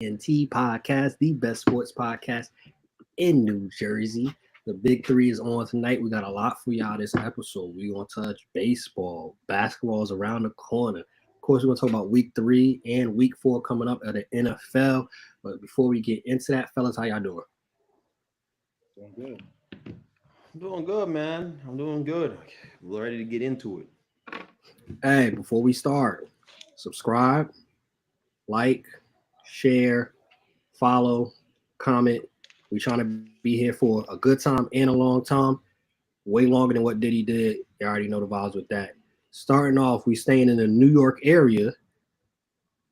Ent podcast, the best sports podcast in New Jersey. The big three is on tonight. We got a lot for y'all this episode. We're going to touch baseball. Basketball is around the corner. Of course, we're going to talk about week 3 and week 4 coming up at the NFL. But before we get into that, fellas, how y'all doing? Doing good. I'm doing good, man. I'm doing good. I'm ready to get into it. Hey, before we start, subscribe, like, share, follow, comment. We're trying to be here for a good time and a long time. Way longer than what Diddy did. You already know the vibes with that. Starting off, we staying in the New York area.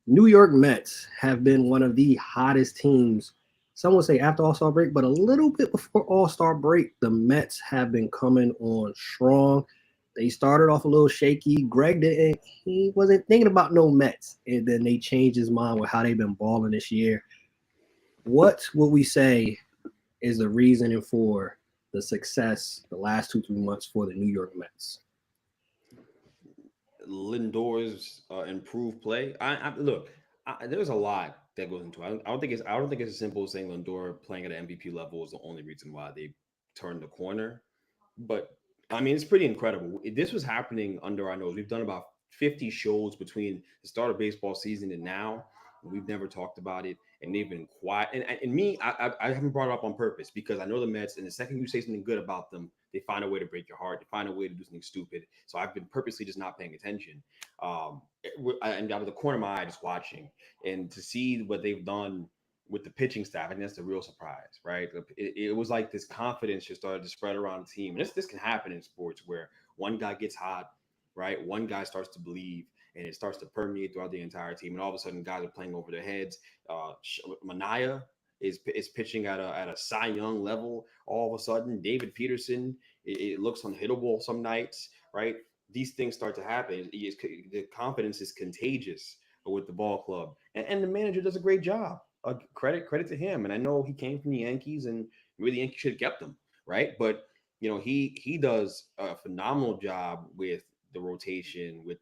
New York Mets have been one of the hottest teams. Some would say after All-Star break, but a little bit before All-Star break, the Mets have been coming on strong. They started off a little shaky. He wasn't thinking about no Mets. And then they changed his mind with how they've been balling this year. What would we say is the reasoning for the success the last 2-3 months for the New York Mets? Lindor's improved play. Look. There's a lot that goes into it. I don't think it's as simple as saying Lindor playing at an MVP level is the only reason why they turned the corner. But I mean, it's pretty incredible. This was happening under our nose. We've done about 50 shows between the start of baseball season and now. We've never talked about it, and they've been quiet. And me, I haven't brought it up on purpose because I know the Mets, and the second you say something good about them, they find a way to break your heart. They find a way to do something stupid. So I've been purposely just not paying attention. And out of the corner of my eye, just watching, and to see what they've done with the pitching staff, I think that's the real surprise, right? It was like this confidence just started to spread around the team. And this can happen in sports where one guy gets hot, right? One guy starts to believe, and it starts to permeate throughout the entire team. And all of a sudden, guys are playing over their heads. Mania is pitching at a Cy Young level. All of a sudden, David Peterson, it looks unhittable some nights, right? These things start to happen. The confidence is contagious with the ball club, and the manager does a great job. Credit to him. And I know he came from the Yankees, and really the Yankees should have kept him, right? But he does a phenomenal job with the rotation, with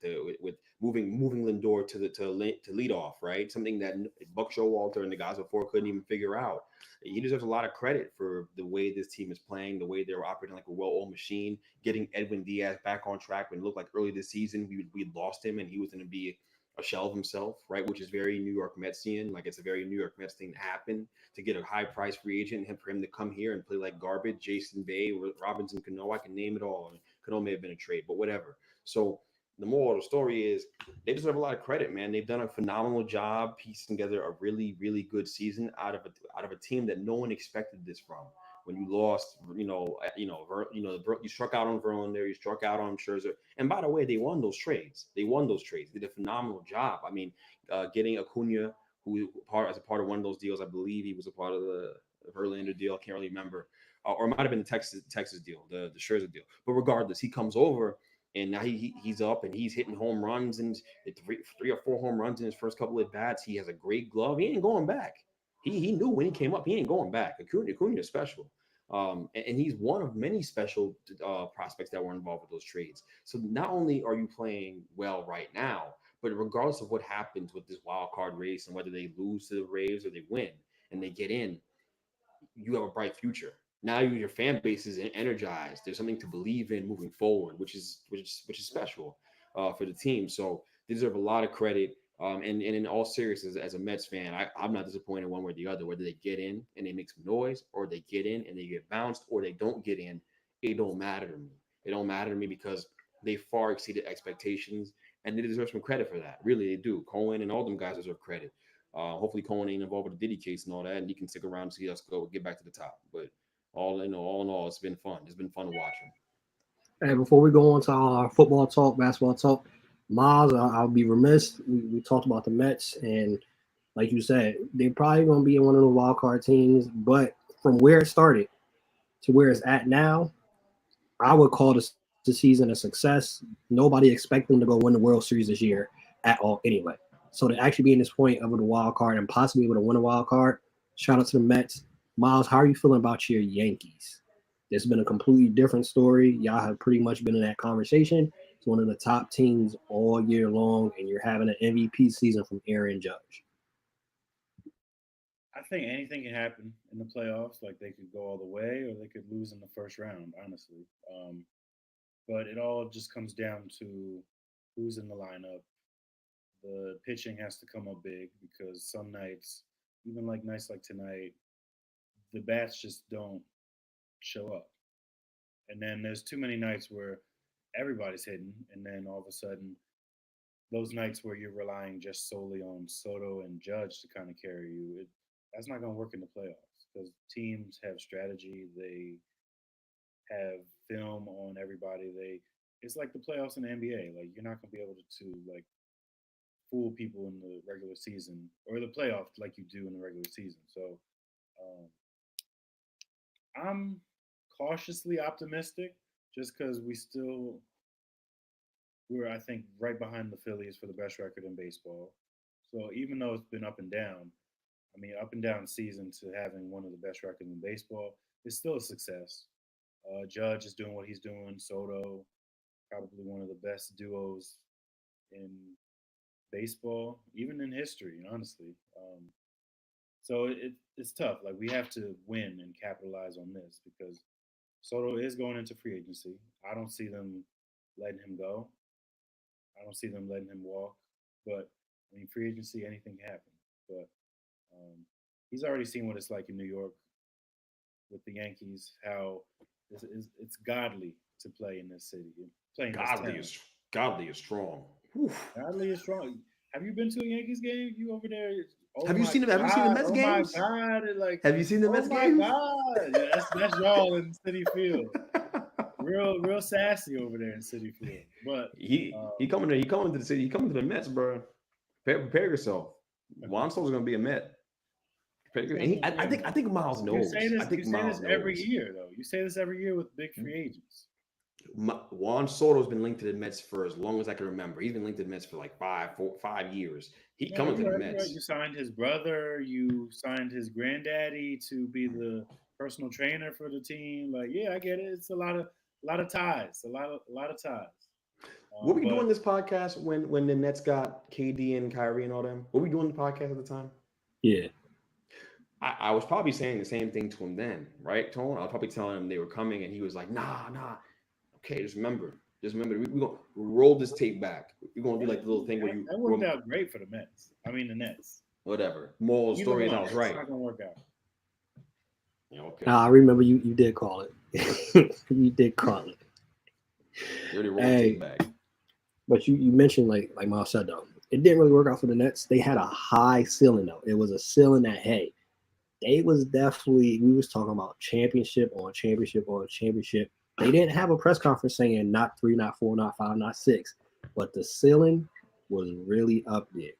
moving Lindor to lead off, right? Something that Buck Showalter and the guys before couldn't even figure out. He deserves a lot of credit for the way this team is playing, the way they're operating like a well-oiled machine, getting Edwin Diaz back on track when it looked like early this season we lost him and he was going to be a shell of himself, right? Which is very New York Metsian. Like it's a very New York Mets thing to happen to get a high price free agent and for him to come here and play like garbage. Jason Bay, Robinson Cano, I can name it all. And Cano may have been a trade, but whatever. So the moral of the story is they deserve a lot of credit, man. They've done a phenomenal job piecing together a really, really good season out of a team that no one expected this from. When you lost, you struck out on Verlander, you struck out on Scherzer, and by the way, they won those trades. They won those trades. They did a phenomenal job. I mean, getting Acuna, who as a part of one of those deals, I believe he was a part of the Verlander deal. I can't really remember, or it might have been the Texas deal, the Scherzer deal. But regardless, he comes over. And now he's up and he's hitting home runs and three or four home runs in his first couple of bats. He has a great glove. He ain't going back. He knew when he came up, he ain't going back. Acuna is special. And he's one of many special prospects that were involved with those trades. So not only are you playing well right now, but regardless of what happens with this wild card race and whether they lose to the Rays or they win and they get in, you have a bright future. Now your fan base is energized. There's something to believe in moving forward, which is special for the team. So they deserve a lot of credit. And in all seriousness, as a Mets fan, I'm not disappointed one way or the other. Whether they get in and they make some noise, or they get in and they get bounced, or they don't get in, it don't matter to me. It don't matter to me because they far exceeded expectations, and they deserve some credit for that. Really, they do. Cohen and all them guys deserve credit. Hopefully, Cohen ain't involved with the Diddy case and all that, and he can stick around and see us get back to the top. But all in all, it's been fun. It's been fun to watch him. And before we go on to our football talk, basketball talk, Miles, I'll be remiss. We talked about the Mets, and like you said, they're probably going to be in one of the wild card teams. But from where it started to where it's at now, I would call the season a success. Nobody expected them to go win the World Series this year at all anyway. So to actually be in this point of the wild card and possibly able to win a wild card, shout out to the Mets. Miles, how are you feeling about your Yankees? It's been a completely different story. Y'all have pretty much been in that conversation. It's one of the top teams all year long, and you're having an MVP season from Aaron Judge. I think anything can happen in the playoffs. Like they could go all the way, or they could lose in the first round. Honestly, but it all just comes down to who's in the lineup. The pitching has to come up big because some nights, even like nights like tonight, the bats just don't show up. And then there's too many nights where everybody's hitting, and then all of a sudden, those nights where you're relying just solely on Soto and Judge to kind of carry you, that's not going to work in the playoffs because teams have strategy. They have film on everybody. It's like the playoffs in the NBA. Like you're not going to be able to like fool people in the regular season or the playoffs like you do in the regular season. So um, I'm cautiously optimistic just because we're I think right behind the Phillies for the best record in baseball. So even though it's been up and down, I mean up and down season to having one of the best records in baseball is still a success. Judge is doing what he's doing. Soto, probably one of the best duos in baseball, even in history, honestly. So it's tough. Like we have to win and capitalize on this because Soto is going into free agency. I don't see them letting him go. I don't see them letting him walk. But I mean, free agency, anything can happen. But um, he's already seen what it's like in New York with the Yankees. How it's godly to play in this city, play in this Godly town. is godly is strong. Whew. Godly is strong. Have you been to a Yankees game? You over there? Oh Have you my seen them? Have you seen the god! Mets Oh my games? god! And like, Have you seen the oh Mets my games? god! Yeah, that's y'all in City Field. Real sassy over there in City Field. But he coming there. He coming to the city. He coming to the Mets, bro. Prepare yourself. Juan Soto's gonna be a Met. he's not He, gonna be a I think Miles You say knows. I this. You think say this Miles every knows. year, though. You say this every year with big free agents. Juan Soto's been linked to the Mets for as long as I can remember. He's been linked to the Mets for like 5 years. He No, coming to you're the right. You're right. Mets. You signed his brother. You signed his granddaddy to be the personal trainer for the team. Like, yeah, I get it. It's a lot of ties. A lot of ties. What were we doing But this podcast when the Nets got KD and Kyrie and all them? What were we doing the podcast at the time? Yeah. I was probably saying the same thing to him then, right, Tone? I was probably telling him they were coming, and he was like, nah. Okay, just remember, we're gonna roll this tape back. We're gonna do like the little thing where you that worked out great for the Mets. I mean, the Nets. whatever. Moral of the Either story is I one, was it's right. not gonna work out. Yeah, okay. Nah, I remember you did call it. You did call it. You already rolled the Hey, tape back. but you mentioned like Miles said though, it didn't really work out for the Nets. They had a high ceiling though. It was a ceiling that hey, they was definitely we was talking about championship on championship on championship. They didn't have a press conference saying not 3, not 4, not 5, not 6, but the ceiling was really up there.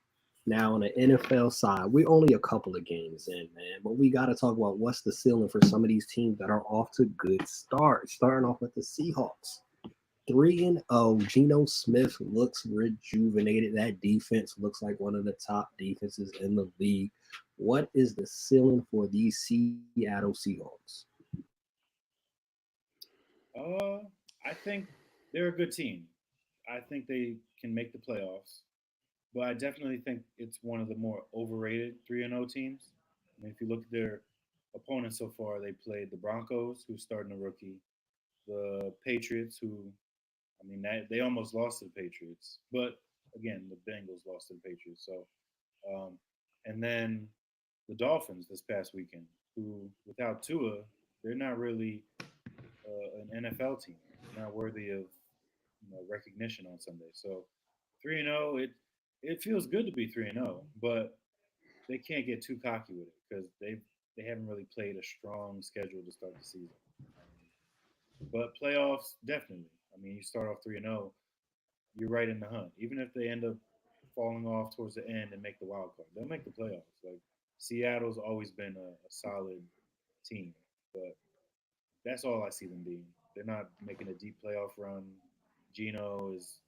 Now on the NFL side, we're only a couple of games in, man, but we got to talk about what's the ceiling for some of these teams that are off to good starts. Starting off with the Seahawks. 3-0. Geno Smith looks rejuvenated. That defense looks like one of the top defenses in the league. What is the ceiling for these Seattle Seahawks? Uh, I think they're a good team. I think they can make the playoffs, but I definitely think it's one of the more overrated 3-0 teams. I mean, if you look at their opponents so far, they played the Broncos, who's starting a rookie, the Patriots, who, I mean, they almost lost to the Patriots, but again, the Bengals lost to the Patriots. So, um, and then the Dolphins this past weekend, who without Tua, they're not really an NFL team. They're not worthy of recognition on Sunday. So 3-0, it feels good to be 3-0, but they can't get too cocky with it because they haven't really played a strong schedule to start the season. But playoffs, definitely. I mean, you start off 3-0, you're right in the hunt. Even if they end up falling off towards the end and make the wild card, they'll make the playoffs. Like Seattle's always been a solid team, but that's all I see them being. They're not making a deep playoff run. Gino is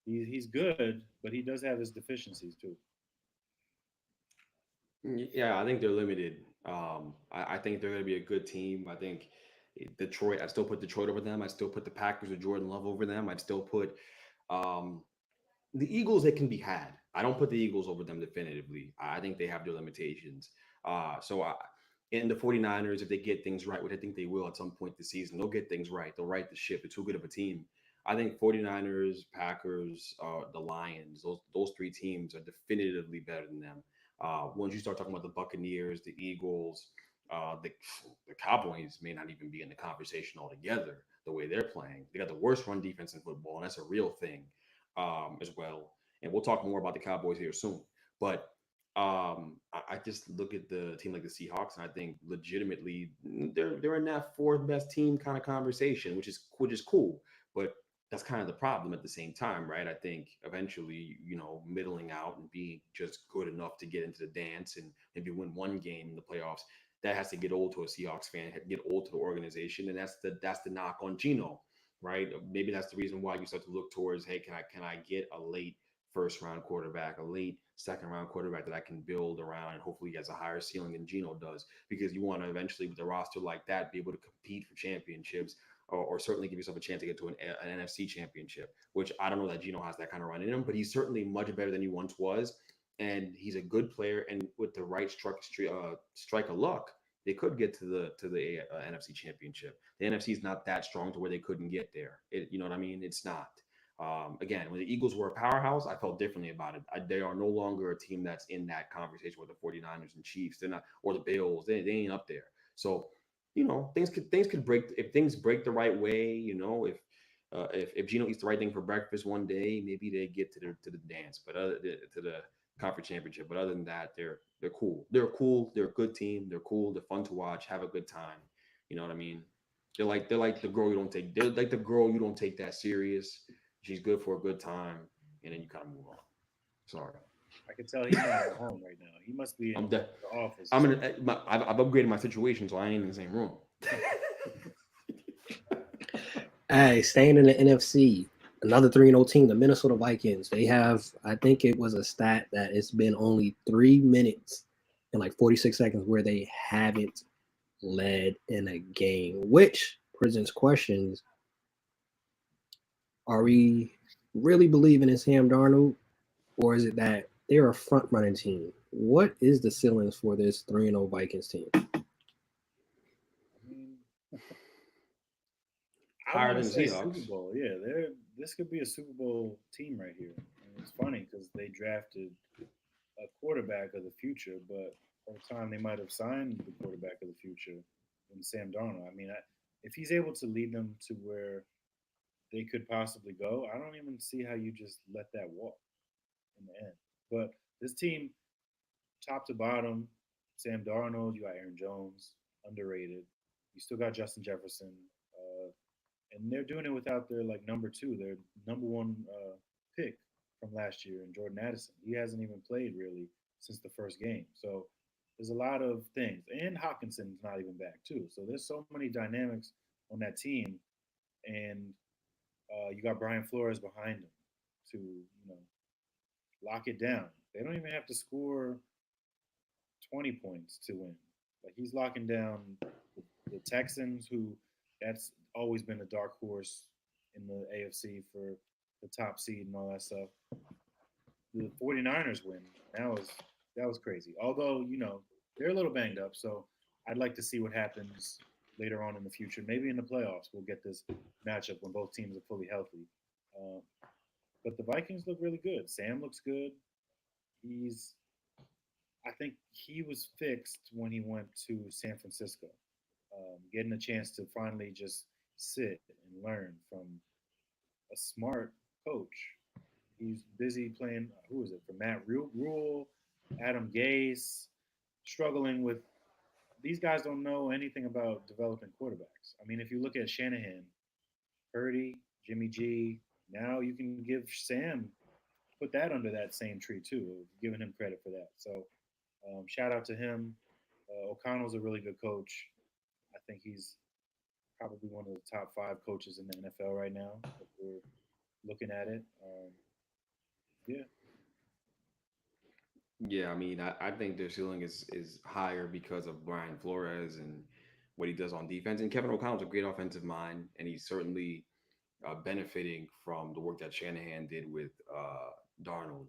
he's good, but he does have his deficiencies too. Yeah, I think they're limited. I think they're going to be a good team. I think Detroit. I still put Detroit over them. I still put the Packers with Jordan Love over them. I'd still put um, the Eagles. They can be had. I don't put the Eagles over them definitively. I think they have their limitations. In the 49ers, if they get things right, which I think they will at some point this season, they'll get things right. They'll right the ship. They're too good of a team. I think 49ers, Packers, the Lions, those three teams are definitively better than them. Once you start talking about the Buccaneers, the Eagles, the Cowboys may not even be in the conversation altogether the way they're playing. They got the worst run defense in football, and that's a real thing as well. And we'll talk more about the Cowboys here soon. But I just look at the team like the Seahawks, and I think legitimately they're in that fourth best team kind of conversation, which is cool. But that's kind of the problem at the same time, right? I think eventually, middling out and being just good enough to get into the dance and maybe win one game in the playoffs, that has to get old to a Seahawks fan, get old to the organization, and that's the knock on Geno, right? Maybe that's the reason why you start to look towards, hey, can I get a late first round quarterback, a late second round quarterback that I can build around, and hopefully he has a higher ceiling than Geno does, because you want to eventually, with a roster like that, be able to compete for championships, or certainly give yourself a chance to get to an NFC championship, which I don't know that Geno has that kind of run in him, but he's certainly much better than he once was. And he's a good player. And with the right strike of luck, they could get to the NFC championship. The NFC is not that strong to where they couldn't get there. You know what I mean? It's not. Again, when the Eagles were a powerhouse, I felt differently about it. They are no longer a team that's in that conversation with the 49ers and Chiefs. They're not, or the Bills. They ain't up there. So, things could break if things break the right way. If Geno eats the right thing for breakfast one day, maybe they get to the dance, but to the conference championship. But other than that, they're cool. They're cool. They're a good team. They're cool. They're fun to watch. Have a good time. You know what I mean? They're like the girl you don't take. They're like the girl you don't take that serious. She's good for a good time, and then you kind of move on. Sorry, I can tell he's not at home right now. He must be in I'm de- the office. I'm in. I've upgraded my situation, so I ain't in the same room. Hey, staying in the NFC, another 3-0 team, the Minnesota Vikings. They have, I think it was a stat that it's been only 3 minutes and like 46 seconds where they haven't led in a game, which presents questions. Are we really believing in Sam Darnold, or is it that they're a front running team? What is the ceilings for this 3-0 Vikings team? I mean, I Higher want to than the say Super Seahawks. Bowl. Yeah, this could be a Super Bowl team right here. And it's funny because they drafted a quarterback of the future, but over time they might have signed the quarterback of the future in Sam Darnold. I mean, if he's able to lead them to where they could possibly go, I don't even see how you just let that walk in the end. But this team, top to bottom, Sam Darnold, you got Aaron Jones, underrated. You still got Justin Jefferson, and they're doing it without their like number two, their number one pick from last year, and Jordan Addison. He hasn't even played really since the first game. So there's a lot of things, and Hawkinson's not even back too. So there's so many dynamics on that team, and you got Brian Flores behind him to lock it down. They don't even have to score 20 points to win. Like he's locking down the Texans, who that's always been a dark horse in the AFC for the top seed and all that stuff. The 49ers win. That was crazy. Although, they're a little banged up, so I'd like to see what happens later on in the future. Maybe in the playoffs we'll get this matchup when both teams are fully healthy. Uh, but the Vikings look really good. Sam looks good. He's I think he was fixed when he went to San Francisco, getting a chance to finally just sit and learn from a smart coach. He's busy playing. Who is it? For Matt Rule, Adam Gase, struggling with. These guys don't know anything about developing quarterbacks. I mean, if you look at Shanahan, Purdy, Jimmy G, now you can give Sam put that under that same tree too, giving him credit for that. So shout out to him. O'Connell's a really good coach. I think he's probably one of the top 5 coaches in the NFL right now. If we're looking at it, yeah. Yeah, I mean, I think their ceiling is higher because of Brian Flores and what he does on defense. And Kevin O'Connell's a great offensive mind, and he's certainly benefiting from the work that Shanahan did with Darnold.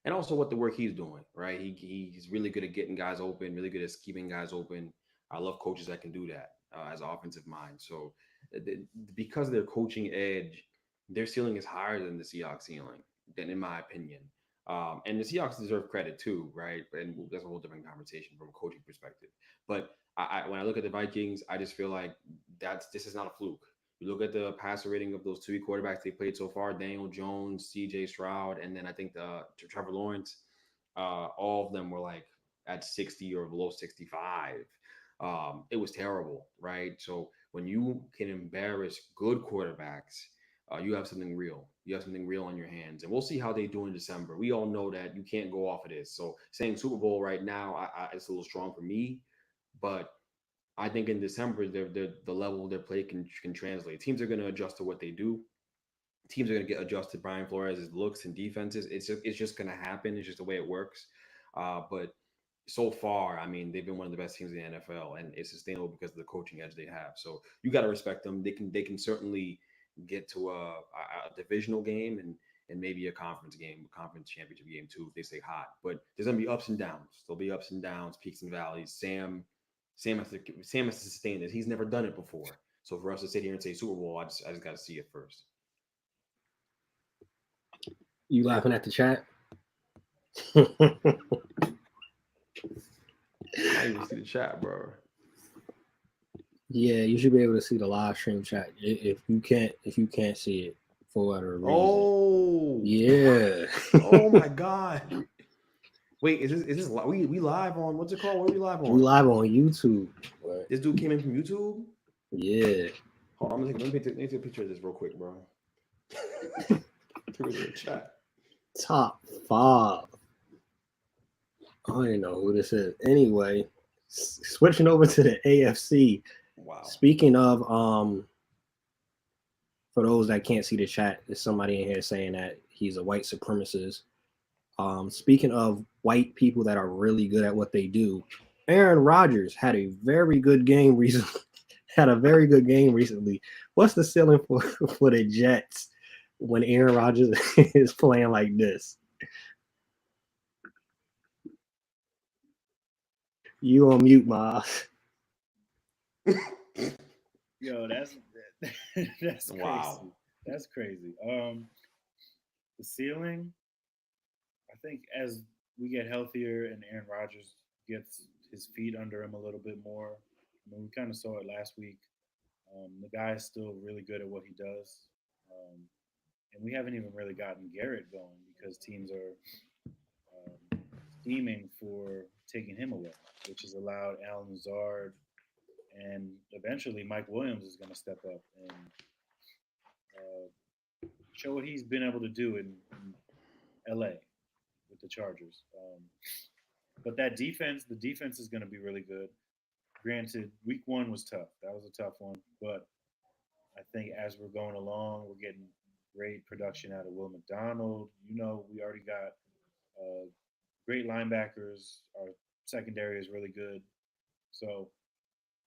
and also what the work he's doing, right? He's really good at getting guys open, really good at scheming guys open. I love coaches that can do that as an offensive mind. So because of their coaching edge, their ceiling is higher than the Seahawks ceiling, than in my opinion. And the Seahawks deserve credit too, right? And that's a whole different conversation from a coaching perspective. But when I look at the Vikings, I just feel like this is not a fluke. You look at the passer rating of those two quarterbacks they played so far: Daniel Jones, C.J. Stroud, and then I think Trevor Lawrence. All of them were like at 60 or below 65. It was terrible, right? So when you can embarrass good quarterbacks, you have something real. You have something real on your hands, and we'll see how they do in December. We all know that you can't go off of this. So saying Super Bowl right now, it's a little strong for me, but I think in December, the level of their play can translate. Teams are going to adjust to what they do. Teams are going to get adjusted. Brian Flores' looks and defenses. It's just going to happen. It's just the way it works. But so far, I mean, they've been one of the best teams in the NFL, and it's sustainable because of the coaching edge they have. So you got to respect them. They can certainly get to a divisional game and maybe a conference game, a conference championship game too if they stay hot. But there's gonna be ups and downs. There'll be ups and downs, peaks and valleys. Sam has to sustain this. He's never done it before. So for us to sit here and say Super Bowl, I just got to see it first. You laughing at the chat? I even see the chat, bro. Yeah, you should be able to see the live stream chat. If you can't see it for whatever reason. Oh Yeah. oh my God. Wait, is this we live on what's it called? What are we live We on? live on YouTube. But This dude came in from YouTube. yeah. Hold on, let me take a picture of this real quick, bro. Through the chat. Top 5. I don't even know who this is. Anyway, switching over to the AFC. Wow. Speaking of, for those that can't see the chat, there's somebody in here saying that he's a white supremacist. Speaking of white people that are really good at what they do, Aaron Rodgers had a very good game recently. What's the ceiling for the Jets when Aaron Rodgers is playing like this? You on mute, Miles. Yo, that's crazy. Wow. That's crazy. The ceiling, I think as we get healthier and Aaron Rodgers gets his feet under him a little bit more. I mean, we kind of saw it last week. The guy is still really good at what he does, and we haven't even really gotten Garrett going because teams are scheming for taking him away, which has allowed Alan Lazard and eventually Mike Williams is going to step up and show what he's been able to do in LA with the Chargers. But the defense is going to be really good. Granted, week one was tough. That was a tough one. But I think as we're going along, we're getting great production out of Will McDonald. We already got great linebackers. Our secondary is really good. So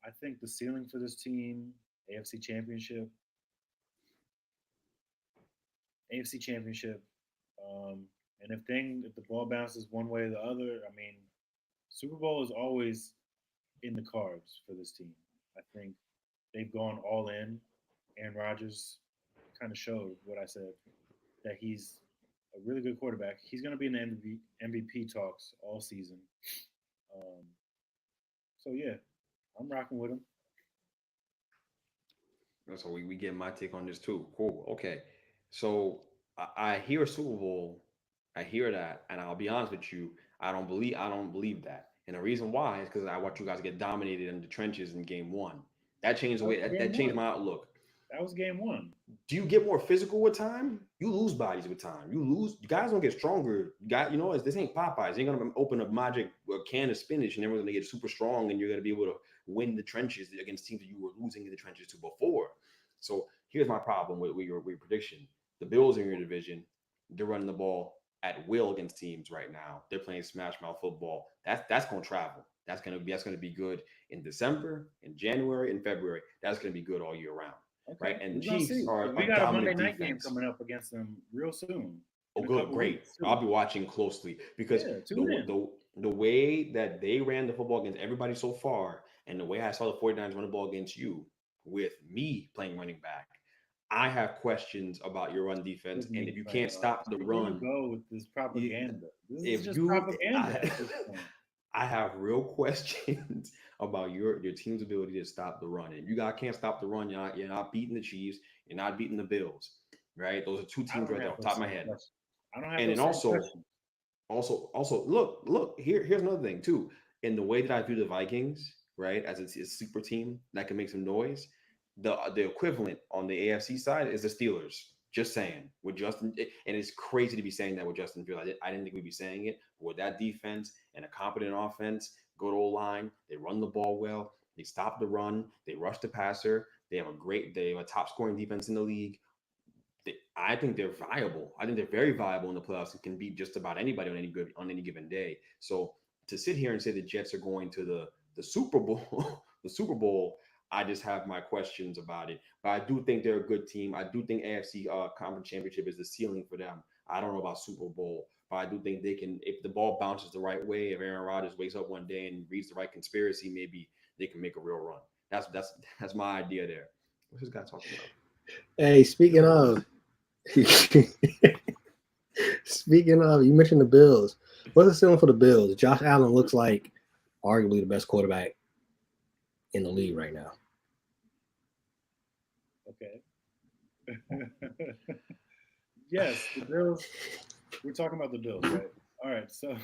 I think the ceiling for this team, AFC Championship, AFC Championship. And if the ball bounces one way or the other, I mean, Super Bowl is always in the cards for this team. I think they've gone all in. Aaron Rodgers kind of showed what I said, that he's a really good quarterback. He's going to be in the MVP talks all season. Um, so yeah, I'm rocking with him. So we get my take on this too. Cool. Okay. So I hear Super Bowl, I hear that, and I'll be honest with you, I don't believe that. And the reason why is because I watch you guys get dominated in the trenches in game one. That changed the That was way that game changed one. my outlook. That was game one. Do you get more physical with time? You lose bodies with time. You guys don't get stronger. This ain't Popeyes. You ain't gonna open a magic can of spinach and everyone's gonna get super strong and you're gonna be able to win the trenches against teams that you were losing in the trenches to before. So here's my problem with your prediction. The Bills in your division, they're running the ball at will against teams right now. They're playing smash mouth football. That's gonna travel. That's gonna be good in December, in January, in February. That's gonna be good all year round. Okay, Right? And the we're gonna Chiefs see. are 'Cause we a got a Monday dominant night game defense. coming up against them real soon. Oh, in a good, couple great. weeks I'll too. be watching closely because Yeah, the tune in. the way that they ran the football against everybody so far, and the way I saw the 49ers run the ball against you, with me playing running back, I have questions about your run defense. With And me if you playing can't run. stop the See, here you run, go with this you, propaganda. This is if just you, propaganda at this point. I have real questions about your team's ability to stop the run. And if you guys can't stop the run, you're not beating the Chiefs, you're not beating the Bills, right? Those are two I teams don't right there have off the top those of my same head. questions. I don't have And then those same also, questions. look, here's another thing too. In the way that I view the Vikings, right, as a super team that can make some noise, the equivalent on the AFC side is the Steelers. Just saying, with and it's crazy to be saying that with Justin Fields. I didn't think we'd be saying it. But with that defense and a competent offense, good old line, they run the ball well, they stop the run, they rush the passer, they have a top scoring defense in the league. I think they're viable. I think they're very viable in the playoffs and can beat just about anybody on any given day. So to sit here and say the Jets are going to the Super Bowl, the Super Bowl, I just have my questions about it. But I do think they're a good team. I do think AFC Conference Championship is the ceiling for them. I don't know about Super Bowl, but I do think they can. If the ball bounces the right way, if Aaron Rodgers wakes up one day and reads the right conspiracy, maybe they can make a real run. That's my idea there. What's this guy talking about? Hey, speaking of, speaking of, you mentioned the Bills. What's the ceiling for the Bills? Josh Allen looks like arguably the best quarterback in the league right now. Okay. Yes, the Bills. We're talking about the Bills, right? All right. So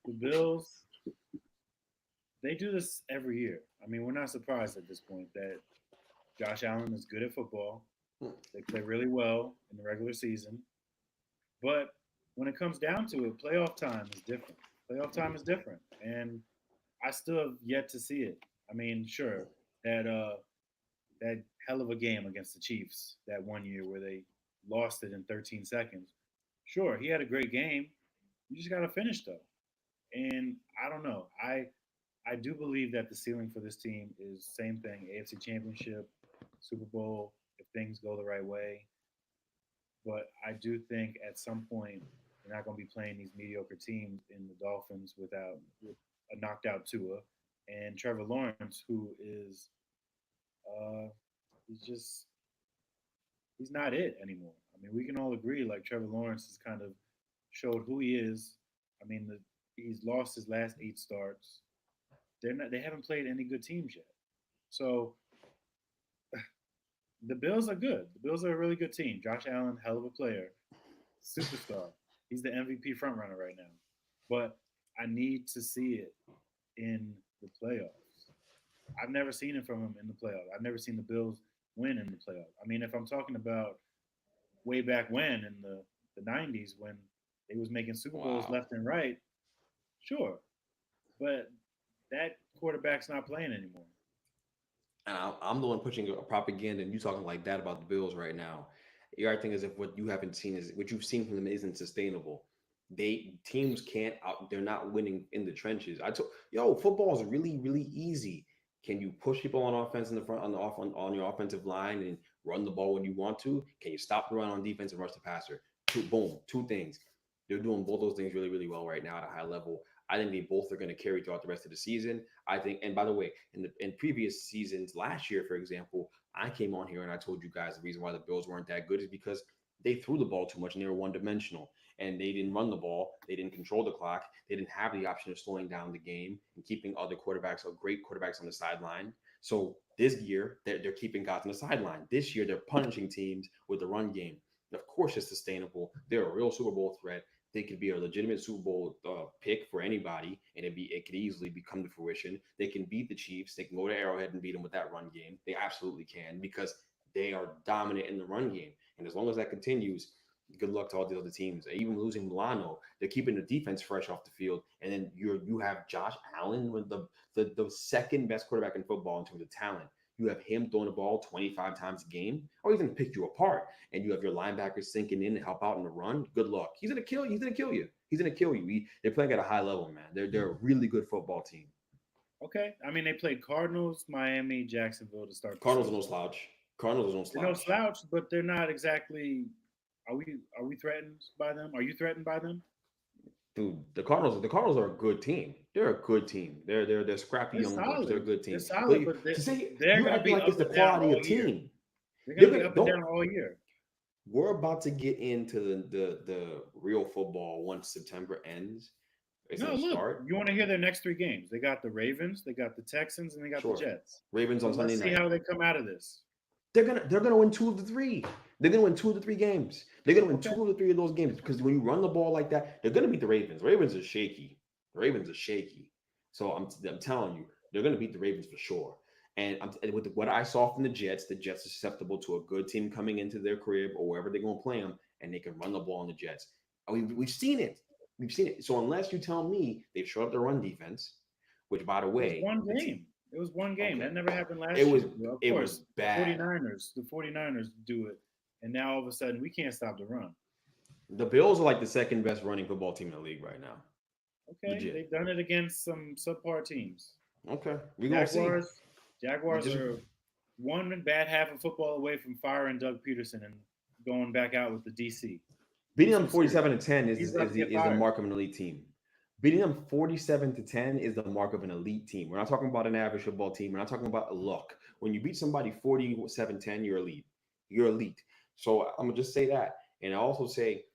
the Bills, they do this every year. I mean, we're not surprised at this point that Josh Allen is good at football. They play really well in the regular season. But when it comes down to it, playoff time is different. Playoff time is different. And I still have yet to see it. I mean, sure, that hell of a game against the Chiefs that one year where they lost it in 13 seconds. Sure, he had a great game. You just got to finish though. And I don't know. I do believe that the ceiling for this team is same thing: AFC Championship, Super Bowl, if things go the right way. But I do think at some point you're not going to be playing these mediocre teams in the Dolphins with a knocked out Tua and Trevor Lawrence, who is he's just he's not it anymore. I mean, we can all agree like Trevor Lawrence has kind of showed who he is. I mean, he's lost his last 8 starts. They haven't played any good teams yet. So the Bills are good. The Bills are a really good team. Josh Allen, hell of a player, superstar. He's the MVP frontrunner right now. But I need to see it in the playoffs. I've never seen it from him in the playoffs. I've never seen the Bills win in the playoffs. I mean, if I'm talking about way back when in the 90s when they was making Super Bowls Wow. left and right, sure. But that quarterback's not playing anymore. And I'm the one pushing a propaganda, and you talking like that about the Bills right now. Your thing is if what you haven't seen is what you've seen from them isn't sustainable. Teams can't out. They're not winning in the trenches. Football is really easy. Can you push people on offense in the front on your offensive line and run the ball when you want to? Can you stop the run on defense and rush the passer? Two things. They're doing both those things really well right now at a high level. I think they both are going to carry throughout the rest of the season. I think, and by the way, in previous seasons, last year, for example, I came on here and I told you guys the reason why the Bills weren't that good is because they threw the ball too much and they were one dimensional and they didn't run the ball. They didn't control the clock. They didn't have the option of slowing down the game and keeping other quarterbacks or great quarterbacks on the sideline. So this year, they're keeping guys on the sideline. This year, they're punishing teams with the run game. Of course, it's sustainable. They're a real Super Bowl threat. They could be a legitimate Super Bowl pick for anybody, and it could easily become to fruition. They can beat the Chiefs. They can go to Arrowhead and beat them with that run game. They absolutely can because they are dominant in the run game. And as long as that continues, good luck to all the other teams. Even losing Milano, they're keeping the defense fresh off the field. And then you have Josh Allen with the second best quarterback in football in terms of talent. You have him throwing the ball 25 times a game, or he's going to pick you apart. And you have your linebackers sinking in to help out in the run. Good luck. He's going to kill you. He's going to kill you. He's going to kill you. They're playing at a high level, man. They're a really good football team. Okay. I mean, they played Cardinals, Miami, Jacksonville to start the Cardinals are season. no slouch. Cardinals are no They're no slouch. slouch, but they're not exactly Are we threatened by them? Are you threatened by them? Dude, the Cardinals are a good team. They're a good team. They're scrappy They're young bunch. They're a solid. good They're team. solid, But but to say they're you gonna acting be like it's up the and down quality all of year. team. They're They're gonna be gonna up and don't. down all year. We're about to get into the real football once September ends. It's No, gonna look, start. you want to hear their next three games? They got the Ravens, they got the Texans, and they got the Sure. Jets. Ravens So on Sunday let's see night. how they come out of this. They're gonna win 2 of the 3. They're gonna win 2 of the 3 games. They're gonna win Okay. 2 of the 3 of those games because when you run the ball like that, they're gonna beat the Ravens. Ravens are shaky. The Ravens are shaky. So I'm telling you, they're gonna beat the Ravens for sure. And with what I saw from the Jets are susceptible to a good team coming into their crib or wherever they're gonna play them, and they can run the ball on the Jets. We've seen it. We've seen it. So unless you tell me they've showed up their run defense, which by the It was way, one game. It was one game. okay, That never happened it last was year. Bro. Of it course, was bad. the 49ers do it. And now all of a sudden we can't stop the run. The Bills are like the second best running football team in the league right now. Okay. Legit. They've done it against some subpar teams. Okay, we're gonna see. Jaguars are one bad half of football away from firing Doug Peterson and going back out with the DC. Beating Do them some serious. 47-10 He's about to get is the fired. mark of an elite team. Beating them 47-10 is the mark of an elite team. We're not talking about an average football team. We're not talking about luck. When you beat somebody 47-10, you're elite. You're elite. So I'm gonna just say that. And I also say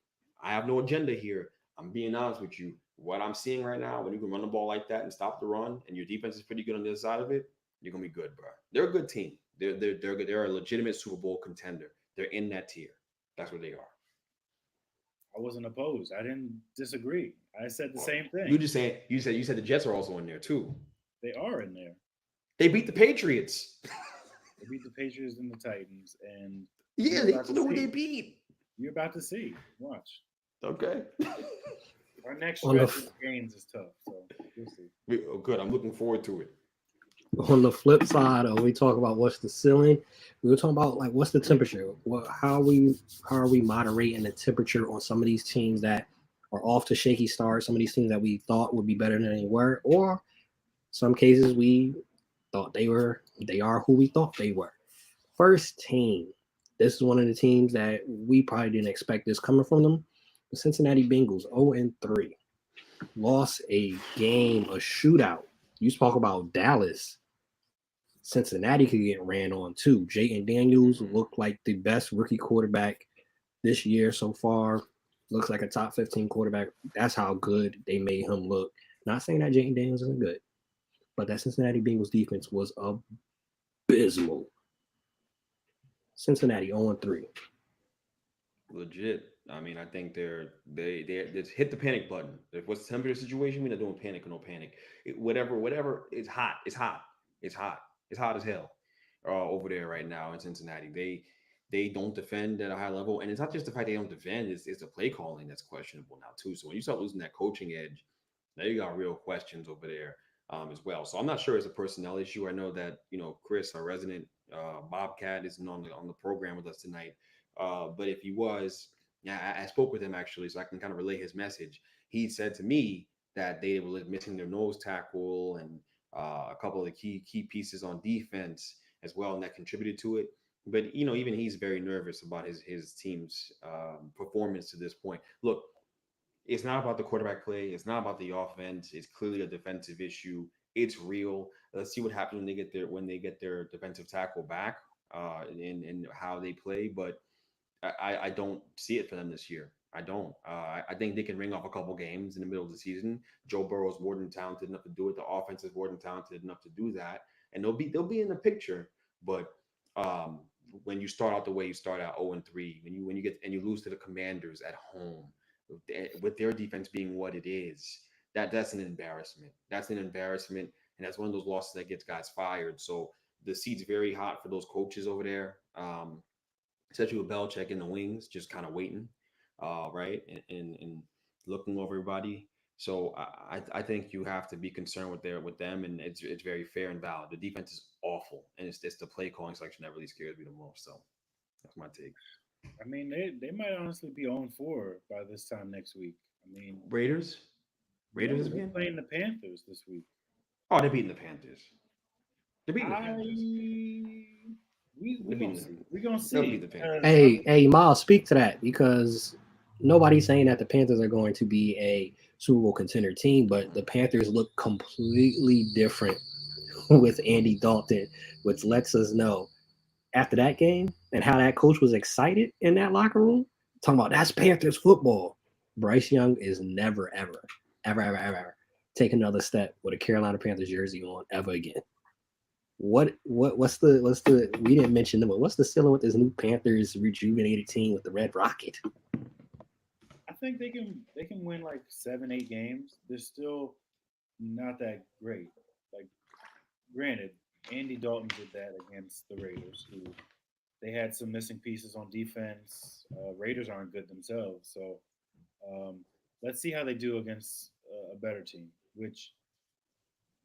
I have no agenda here. I'm being honest with you. What I'm seeing right now, when you can run the ball like that and stop the run, and your defense is pretty good on the other side of it, you're gonna be good, bro. They're a good team. They're good. They're a legitimate Super Bowl contender. They're in that tier. That's what they are. I wasn't opposed. I didn't disagree. I said the same thing. You just saying you said the Jets are also in there too. They are in there. They beat the Patriots. They beat the Patriots and the Titans, and Yeah, you're they about to know who see. they beat. You're about to see. Watch. Okay. Our next On the stretch of games is tough, so we'll see. Good. I'm looking forward to it. On the flip side, we talk about what's the ceiling. We were talking about like what's the temperature. How are we moderating the temperature on some of these teams that are off to shaky starts? Some of these teams that we thought would be better than they were, or some cases we thought they are who we thought they were. First team. This is one of the teams that we probably didn't expect this coming from them. The Cincinnati Bengals, 0-3, lost a game, a shootout. You spoke about Dallas. Cincinnati could get ran on too. Jayden Daniels looked like the best rookie quarterback this year so far. Looks like a top 15 quarterback. That's how good they made him look. Not saying that Jayden Daniels isn't good, but that Cincinnati Bengals defense was abysmal. Cincinnati 0-3. Legit. I mean, I think they hit the panic button. If what's the temperature situation, we're not doing panic or no panic. Whatever. It's hot. It's hot. It's hot. It's hot as hell over there right now in Cincinnati. They don't defend at a high level, and it's not just the fact they don't defend; it's the play calling that's questionable now too. So when you start losing that coaching edge, now you got real questions over there as well. So I'm not sure it's a personnel issue. I know that Chris, our resident Bobcat, isn't on the program with us tonight, but if he was, yeah, I spoke with him actually, so I can kind of relay his message. He said to me that they were missing their nose tackle and a couple of the key pieces on defense as well, and that contributed to it. But even he's very nervous about his team's performance to this point. Look, it's not about the quarterback play. It's not about the offense. It's clearly a defensive issue. It's real. Let's see what happens when they get their defensive tackle back and how they play. But I don't see it for them this year. I don't. I think they can ring off a couple games in the middle of the season. Joe Burrow is more than talented enough to do it. The offense is more than talented enough to do that, and they'll be in the picture. But when you start out the way you start out 0-3, when you get and you lose to the Commanders at home with their defense being what it is, that's an embarrassment. That's an embarrassment, and that's one of those losses that gets guys fired. So the seat's very hot for those coaches over there. Especially with Belichick in the wings, just kind of waiting, right, and looking over everybody. So I think you have to be concerned with them, and it's very fair and valid. The defense is awful, and it's the play calling section that really scares me the most. So that's my take. I mean, they might honestly be 0-4 by this time next week. I mean, Raiders no, they're again. playing the Panthers this week. Oh, they're beating the Panthers. They're beating the I Panthers. We They'll gonna beat see. We gonna they'll beat see. the Panthers. Hey, Miles, speak to that because nobody's saying that the Panthers are going to be a Super Bowl contender team, but the Panthers look completely different with Andy Dalton, which lets us know after that game and how that coach was excited in that locker room, talking about that's Panthers football. Bryce Young is never, ever take another step with a Carolina Panthers jersey on ever again. What's the we didn't mention them, but what's the ceiling with this new Panthers rejuvenated team with the Red Rocket? I think they can win like 7, 8 games. They're still not that great. Like granted, Andy Dalton did that against the Raiders, who they had some missing pieces on defense. Raiders aren't good themselves, so um, let's see how they do against a better team. Which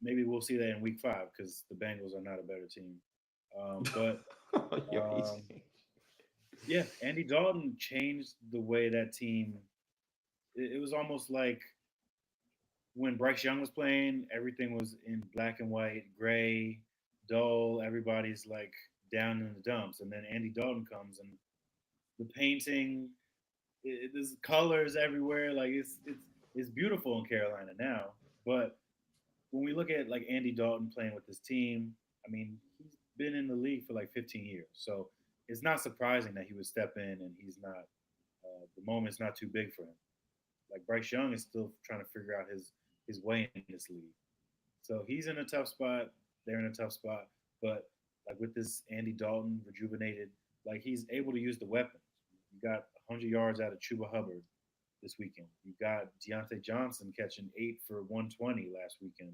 maybe we'll see that in Week 5 because the Bengals are not a better team. But Yo, he's- um, yeah, Andy Dalton changed the way that team. It was almost like when Bryce Young was playing, everything was in black and white, gray, dull. Everybody's like down in the dumps, and then Andy Dalton comes and the painting, there's colors everywhere. Like it's beautiful in Carolina now. But when we look at like Andy Dalton playing with his team, I mean, he's been in the league for like 15 years, so it's not surprising that he would step in and he's not. The moment's not too big for him. Like Bryce Young is still trying to figure out his way in this league. So he's in a tough spot. They're in a tough spot. But like with this Andy Dalton rejuvenated, like he's able to use the weapons. You got 100 yards out of Chuba Hubbard this weekend. You got Deontay Johnson catching 8 for 120 last weekend.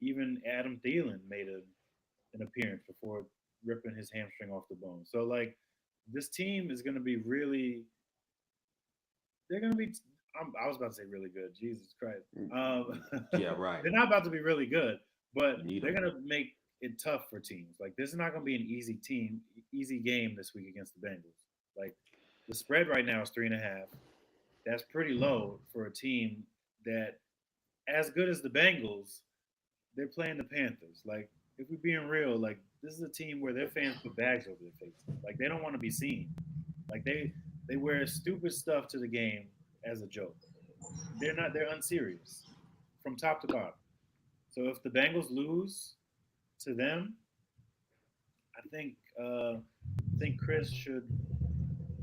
Even Adam Thielen made an appearance before ripping his hamstring off the bone. So like this team is going to be really. They're going to be. I was about to say really good. Jesus Christ. yeah, right. They're not about to be really good, but You need they're them. going to make it tough for teams. Like this is not going to be an easy easy game this week against the Bengals. Like the spread right now is 3.5. That's pretty low for a team that, as good as the Bengals, they're playing the Panthers. Like if we're being real, like this is a team where their fans put bags over their faces. Like they don't want to be seen. Like they wear stupid stuff to the game as a joke. They're unserious from top to bottom. So if the Bengals lose to them, I think Chris should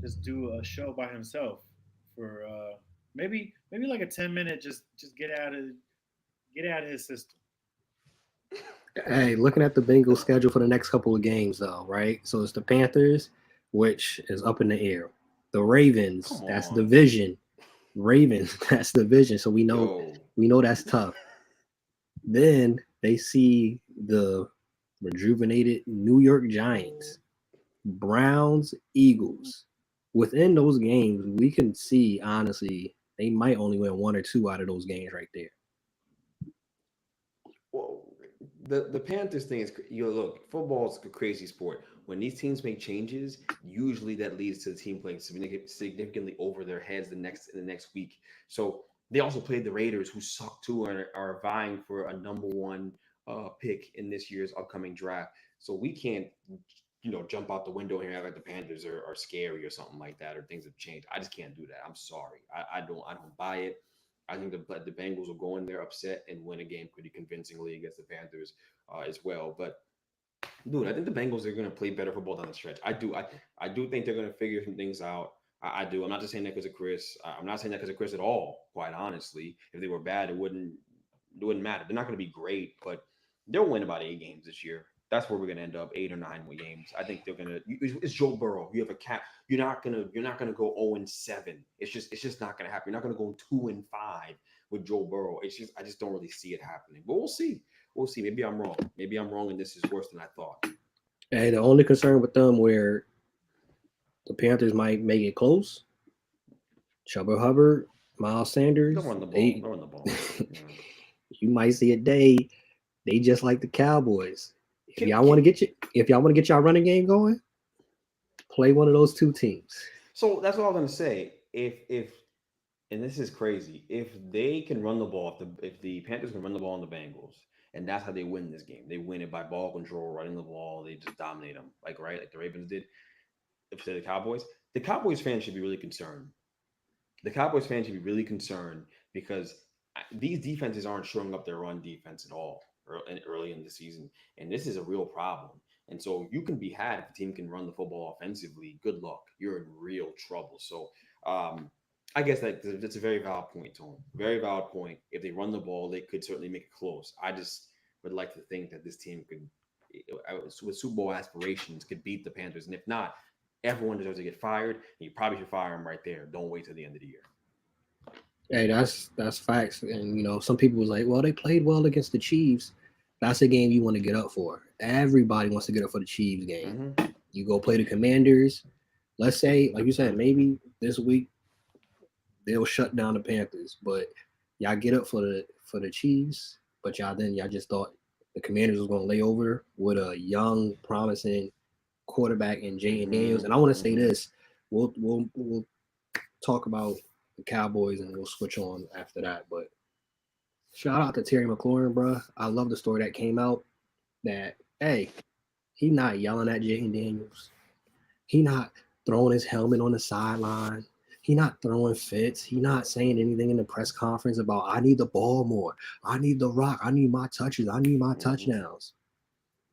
just do a show by himself for maybe like a 10 minute just get out of his system. Hey, looking at the Bengals schedule for the next couple of games, though, right? So it's the Panthers, which is up in the air. The Ravens, Come that's on, division. Ravens, that's division. So yo. we know that's tough. Then they see the rejuvenated New York Giants, Browns, Eagles. Within those games, we can see honestly they might only win one or two out of those games right there. Well, the Panthers thing is, look, football is a crazy sport. When these teams make changes, usually that leads to the team playing significantly over their heads the next week. So they also played the Raiders, who suck too, and are vying for a number one pick in this year's upcoming draft. So we can't, jump out the window here and act like the Panthers are scary or something like that, or things have changed. I just can't do that. I'm sorry. I don't buy it. I think the Bengals will go in there upset and win a game pretty convincingly against the Panthers as well. But dude, I think the Bengals are going to play better football down the stretch. I do. I do think they're going to figure some things out. I do. I'm not just saying that because of Chris. I'm not saying that because of Chris at all. Quite honestly, if they were bad, it wouldn't matter. They're not going to be great, but they'll win about 8 games this year. That's where we're going to end up, 8 or 9 games. I think they're going to. It's Joe Burrow. You have a cat. You're not gonna go 0-7. It's just not going to happen. You're not going to go 2-5 with Joe Burrow. I just don't really see it happening. But we'll see. We'll see. Maybe I'm wrong. Maybe I'm wrong, and this is worse than I thought. Hey, the only concern with them where the Panthers might make it close, Chuba Hubbard, Miles Sanders, Don't run the ball. they Don't run the ball. Yeah. you might see a day they just like the Cowboys. If Can, y'all want to can, get y'all running game going, play one of those two teams. so that's all I'm gonna say. If and this is crazy, if they can run the ball, if the Panthers can run the ball on the Bengals, And that's how they win this game. They win it by ball control, running the ball. They just dominate them, like the Ravens did. If the Cowboys fans should be really concerned. The Cowboys fans should be really concerned because these defenses aren't showing up their run defense at all early in the season, and this is a real problem. And so you can be had if the team can run the football offensively. Good luck, you're in real trouble. So I guess that's a very valid point, Tone. Very valid point. If they run the ball, they could certainly make it close. I just would like to think that this team could, with Super Bowl aspirations, could beat the Panthers, and if not, everyone deserves to get fired. And you probably should fire them right there. Don't wait till the end of the year. Hey, that's facts. And some people was like, well, they played well against the Chiefs. That's a game you want to get up for. Everybody wants to get up for the Chiefs game. Mm-hmm. You go play the Commanders. Let's say, like you said, maybe this week they'll shut down the Panthers, but y'all get up for the Chiefs. But y'all just thought the Commanders was going to lay over with a young, promising quarterback in Jaden Daniels. And I want to say this: we'll talk about the Cowboys and we'll switch on after that. But shout out to Terry McLaurin, bro. I love the story that came out that he not yelling at Jaden Daniels. He not throwing his helmet on the sideline. He not throwing fits. He not saying anything in the press conference about I need the ball more. I need the rock. I need my touches. I need my touchdowns.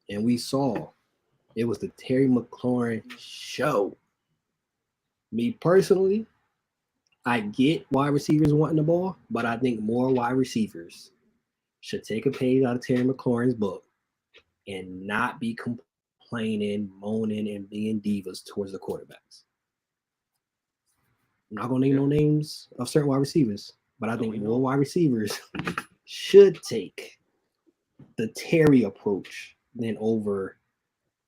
And we saw it was the Terry McLaurin show. Me personally, I get wide receivers wanting the ball, but I think more wide receivers should take a page out of Terry McLaurin's book and not be complaining, moaning, and being divas towards the quarterbacks. I'm not going to name no names of certain wide receivers, but I think more wide receivers should take the Terry approach than over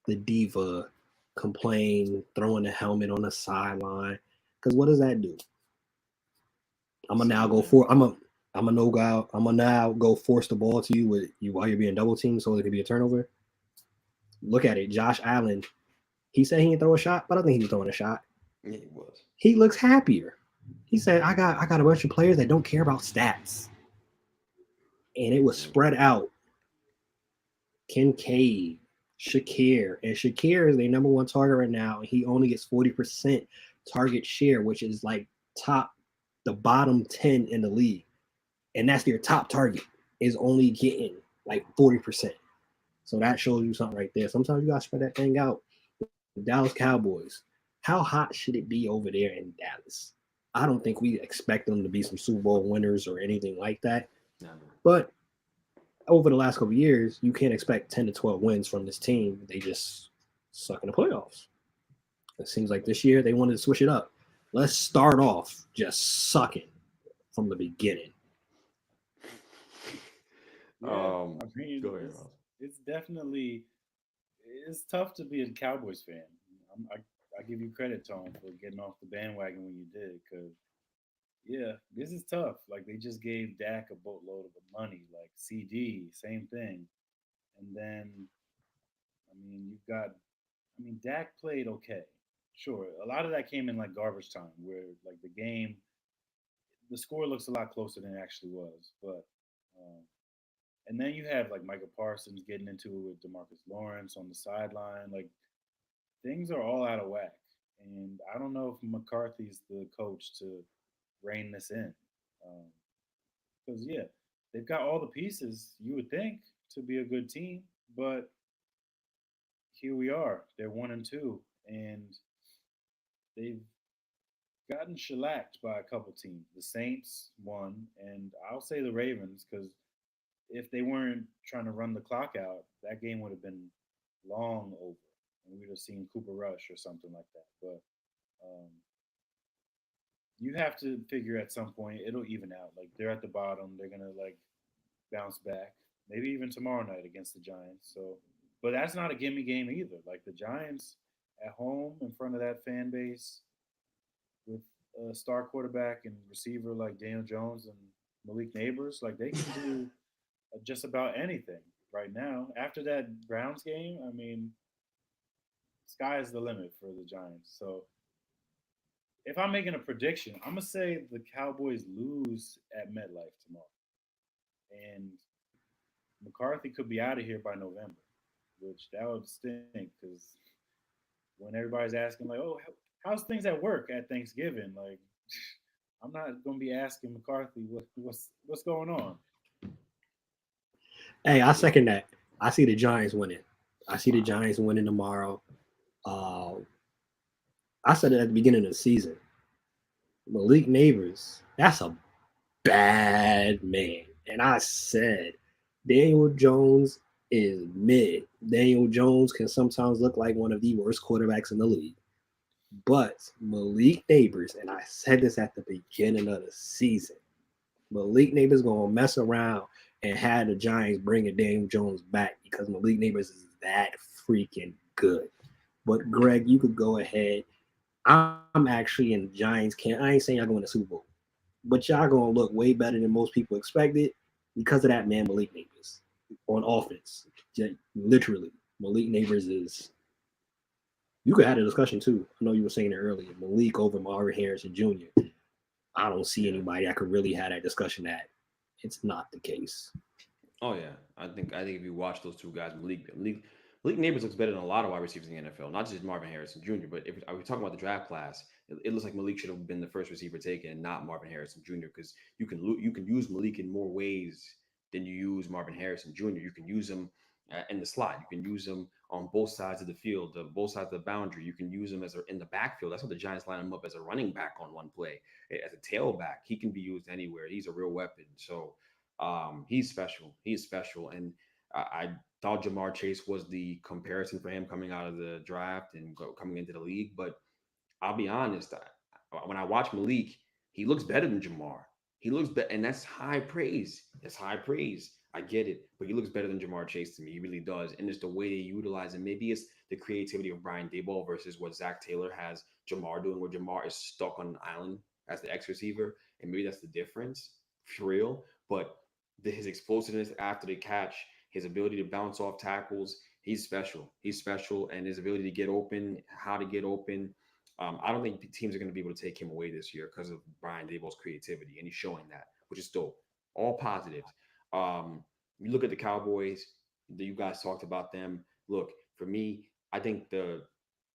the diva, complain, throwing the helmet on the sideline. Because what does that do? I'm gonna now go force the ball to you with you while you're being double teamed, so it could be a turnover. Look at it, Josh Allen. He said he didn't throw a shot, but I think he was throwing a shot. Yeah, he was. He looks happier. He said, "I got a bunch of players that don't care about stats," and it was spread out. Kincaid, Shakir, and Shakir is their number one target right now, and he only gets 40% target share, which is like the bottom 10 in the league, and that's their top target is only getting like 40%. So that shows you something right there. Sometimes you gotta spread that thing out. The Dallas Cowboys, how hot should it be over there in Dallas? I don't think we expect them to be some Super Bowl winners or anything like that. Never. But over the last couple of years, you can't expect 10 to 12 wins from this team. They just suck in the playoffs. It seems like this year they wanted to switch it up. Let's start off just sucking from the beginning. I mean, go ahead, it's definitely tough to be a Cowboys fan. I give you credit, Tom, for getting off the bandwagon when you did, because this is tough. Like they just gave Dak a boatload of money, like CD, same thing, and then Dak played okay. Sure, a lot of that came in like garbage time, where like the score looks a lot closer than it actually was. But and then you have like Michael Parsons getting into it with DeMarcus Lawrence on the sideline. Like things are all out of whack, and I don't know if McCarthy's the coach to rein this in, because they've got all the pieces you would think to be a good team, but here we are. They're 1-2, and they've gotten shellacked by a couple teams. The Saints won, and I'll say the Ravens, because if they weren't trying to run the clock out, that game would have been long over, and we'd have seen Cooper Rush or something like that. But you have to figure at some point it'll even out. Like they're at the bottom, they're gonna like bounce back, maybe even tomorrow night against the Giants. So, but that's not a gimme game either. Like the Giants at home in front of that fan base with a star quarterback and receiver like Daniel Jones and Malik Neighbors, like they can do just about anything right now. After that Browns game, I mean, sky is the limit for the Giants. So if I'm making a prediction, I'm gonna say the Cowboys lose at MetLife tomorrow, and McCarthy could be out of here by November, which that would stink because when everybody's asking like, "Oh, how's things at work at Thanksgiving?" Like, I'm not gonna be asking McCarthy what's going on. Hey, I second that. I see the Giants winning. I see the Giants winning tomorrow. Uh, I said it at the beginning of the season. Malik Neighbors, that's a bad man. And I said Daniel Jones is mid. Daniel Jones can sometimes look like one of the worst quarterbacks in the league. But Malik Neighbors, and I said this at the beginning of the season, Malik Neighbors gonna mess around and have the Giants bringing Daniel Jones back because Malik Neighbors is that freaking good. But Greg, you could go ahead. I'm actually in the Giants camp. I ain't saying y'all going to the Super Bowl, but y'all gonna look way better than most people expected because of that man Malik Neighbors on offense. Literally, Malik Neighbors is. You could have a discussion too. I know you were saying it earlier. Malik over Marvin Harrison Jr. I don't see anybody that could really have that discussion. That it's not the case. Oh yeah, I think if you watch those two guys, Malik Neighbors looks better than a lot of wide receivers in the NFL. Not just Marvin Harrison Jr., but if are we talking about the draft class, it looks like Malik should have been the first receiver taken, and not Marvin Harrison Jr. Because you can use Malik in more ways than you use Marvin Harrison Jr. You can use him in the slot. You can use him on both sides of the field, both sides of the boundary. You can use him in the backfield. That's what the Giants line him up as a running back on one play, as a tailback. He can be used anywhere. He's a real weapon. So he's special. He's special, and I thought Jamar Chase was the comparison for him coming out of the draft and coming into the league. But I'll be honest, when I watch Malik, he looks better than Jamar. He looks better, and that's high praise. That's high praise. I get it, but he looks better than Jamar Chase to me. He really does, and it's the way they utilize him. Maybe it's the creativity of Brian Daboll versus what Zach Taylor has Jamar doing, where Jamar is stuck on an island as the X receiver, and maybe that's the difference for real. But his explosiveness after the catch, his ability to bounce off tackles, he's special. He's special, and his ability to get open, how to get open. I don't think teams are going to be able to take him away this year because of Brian Daboll's creativity, and he's showing that, which is dope. All positives. You look at the Cowboys. You guys talked about them. Look, for me, I think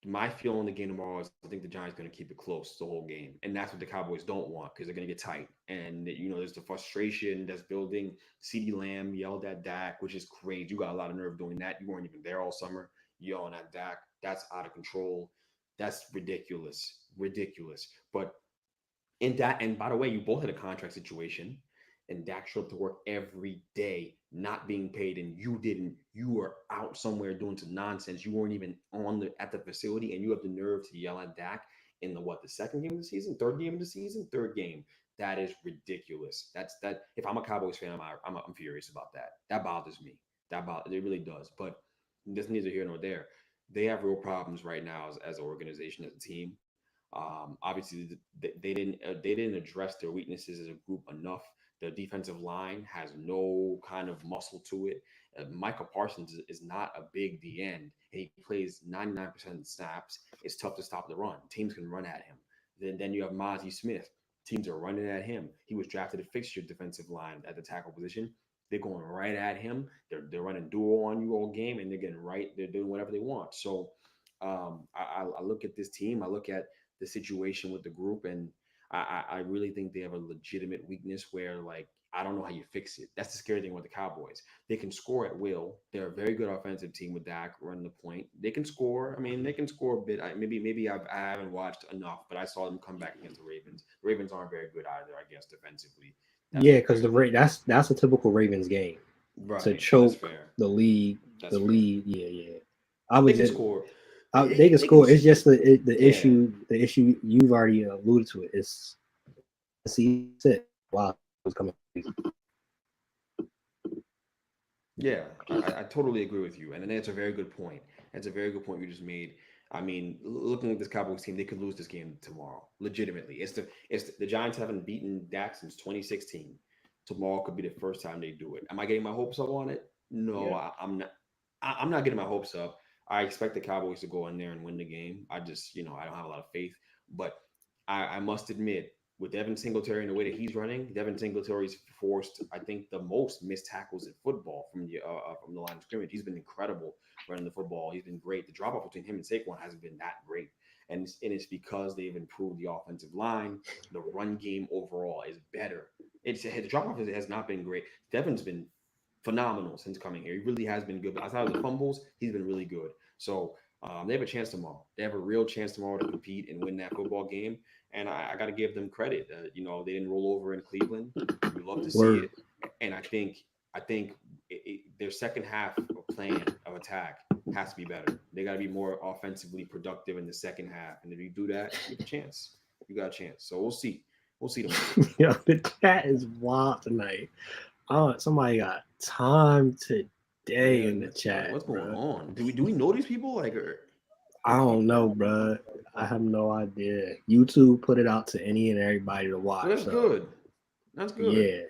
my feel on the game tomorrow is I think the Giants are going to keep it close the whole game, and that's what the Cowboys don't want because they're going to get tight. And there's the frustration that's building. CeeDee Lamb yelled at Dak, which is crazy. You got a lot of nerve doing that. You weren't even there all summer yelling at Dak. That's out of control. That's ridiculous, ridiculous. But and by the way, you both had a contract situation, and Dak showed up to work every day, not being paid, and you didn't. You were out somewhere doing some nonsense. You weren't even at the facility, and you have the nerve to yell at Dak in the second game of the season, third game of the season, third game. That is ridiculous. That. If I'm a Cowboys fan, I'm furious about that. That bothers me. It really does. But this neither here nor there. They have real problems right now as an organization, as a team. Obviously, they didn't address their weaknesses as a group enough. The defensive line has no kind of muscle to it. Michael Parsons is not a big D end. He plays 99% of snaps. It's tough to stop the run. Teams can run at him. Then you have Mozzie Smith. Teams are running at him. He was drafted to fix your defensive line at the tackle position. They're going right at him. They're running duo on you all game, and they're getting right. They're doing whatever they want. So I look at this team. I look at the situation with the group, and I really think they have a legitimate weakness where, like, I don't know how you fix it. That's the scary thing with the Cowboys. They can score at will. They're a very good offensive team with Dak running the point. They can score. I mean, they can score a bit. Maybe I haven't watched enough, but I saw them come back against the Ravens. The Ravens aren't very good either, I guess, defensively. Yeah, because that's a typical Ravens game to Right. That's choke fair. the lead. That's The fair. lead, yeah. I They would can just score. they can score. It's just the Yeah. issue you've already alluded to it. It's see it. Wow, it's coming. Yeah, I totally agree with you, and that's a very good point. That's a very good point you just made. I mean, looking at this Cowboys team, they could lose this game tomorrow. Legitimately, the Giants haven't beaten Dak since 2016. Tomorrow could be the first time they do it. Am I getting my hopes up on it? No, Yeah. I'm not. I'm not getting my hopes up. I expect the Cowboys to go in there and win the game. I just, I don't have a lot of faith, but I must admit, with Devin Singletary and the way that he's running, Devin Singletary's forced, I think, the most missed tackles in football from the line of scrimmage. He's been incredible running the football. He's been great. The drop off between him and Saquon hasn't been that great, and it's because they've improved the offensive line. The run game overall is better. The drop off has not been great. Devin's been phenomenal since coming here. He really has been good. But outside of the fumbles, he's been really good. So they have a chance tomorrow. They have a real chance tomorrow to compete and win that football game. And I got to give them credit. They didn't roll over in Cleveland. We love to see it. And I think their second half of plan of attack has to be better. They got to be more offensively productive in the second half. And if you do that, you have a chance. You got a chance. So we'll see. We'll see tomorrow. Yo, the chat is wild tonight. Somebody got time today in the chat. What's going on? Do we know these people? I don't know, bro. I have no idea. YouTube put it out to any and everybody to watch. Well, that's good. That's good. Yeah,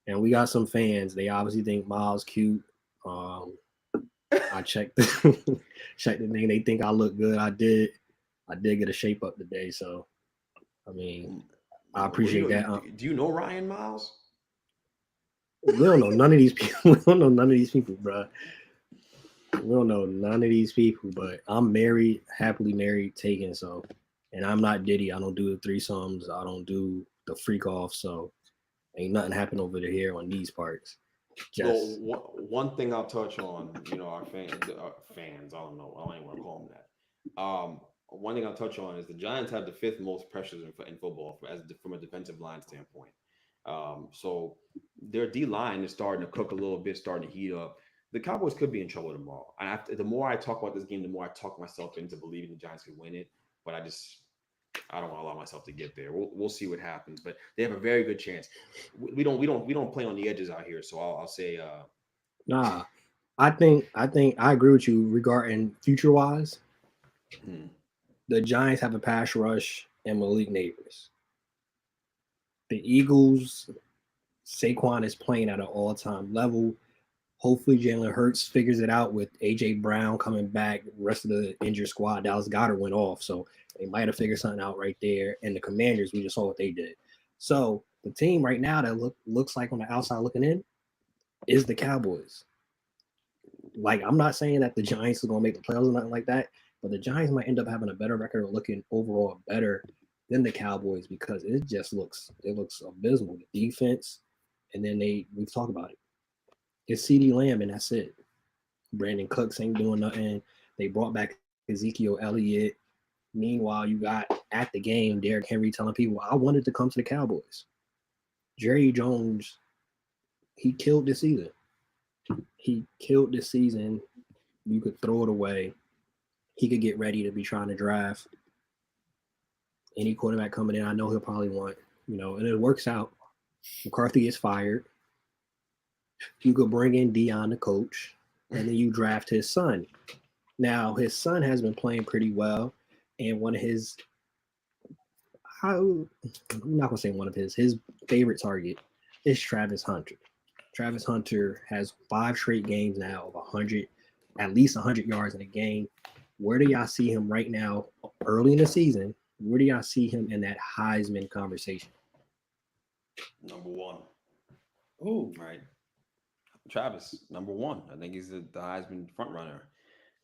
and we got some fans. They obviously think Miles cute. I checked checked the thing. They think I look good. I did get a shape up today. So, I mean, I appreciate that. Do you know Ryan Miles? We don't know none of these people. We don't know none of these people, bro. We don't know none of these people, but I'm married, happily married, taken. So, and I'm not Diddy. I don't do the threesomes. I don't do the freak off. So, ain't nothing happen over here on these parts. So one thing I'll touch on, our fans. I don't know. I don't even want to call them that. One thing I'll touch on is the Giants have the 5th most pressures in football from a defensive line standpoint. So their D line is starting to cook a little bit, starting to heat up. The Cowboys could be in trouble tomorrow. And the more I talk about this game, the more I talk myself into believing the Giants could win it. But I don't want to allow myself to get there. We'll see what happens. But they have a very good chance. We don't play on the edges out here. So I'll say. Nah, I think I agree with you regarding future wise. The Giants have a pass rush and Malik Neighbors. The Eagles, Saquon is playing at an all-time level. Hopefully, Jalen Hurts figures it out with A.J. Brown coming back. The rest of the injured squad, Dallas Goedert went off, so they might have figured something out right there. And the Commanders, we just saw what they did. So the team right now that looks like on the outside looking in is the Cowboys. Like, I'm not saying that the Giants are going to make the playoffs or nothing like that, but the Giants might end up having a better record or looking overall better than the Cowboys because it looks abysmal. The defense, and then we've talked about it. It's CeeDee Lamb, and that's it. Brandon Cooks ain't doing nothing. They brought back Ezekiel Elliott. Meanwhile, you got at the game Derrick Henry telling people, I wanted to come to the Cowboys. Jerry Jones, he killed this season. You could throw it away. He could get ready to be trying to draft any quarterback coming in. I know he'll probably want, and it works out. McCarthy gets fired. You could bring in Dion, the coach, and then you draft his son. Now, his son has been playing pretty well, and one of his, I'm not going to say one of his favorite target is Travis Hunter. Travis Hunter has 5 straight games now of at least 100 yards in a game. Where do y'all see him right now, early in the season? Where do y'all see him in that Heisman conversation? Number 1. Ooh. Right. Travis, number 1. I think he's the Heisman front runner.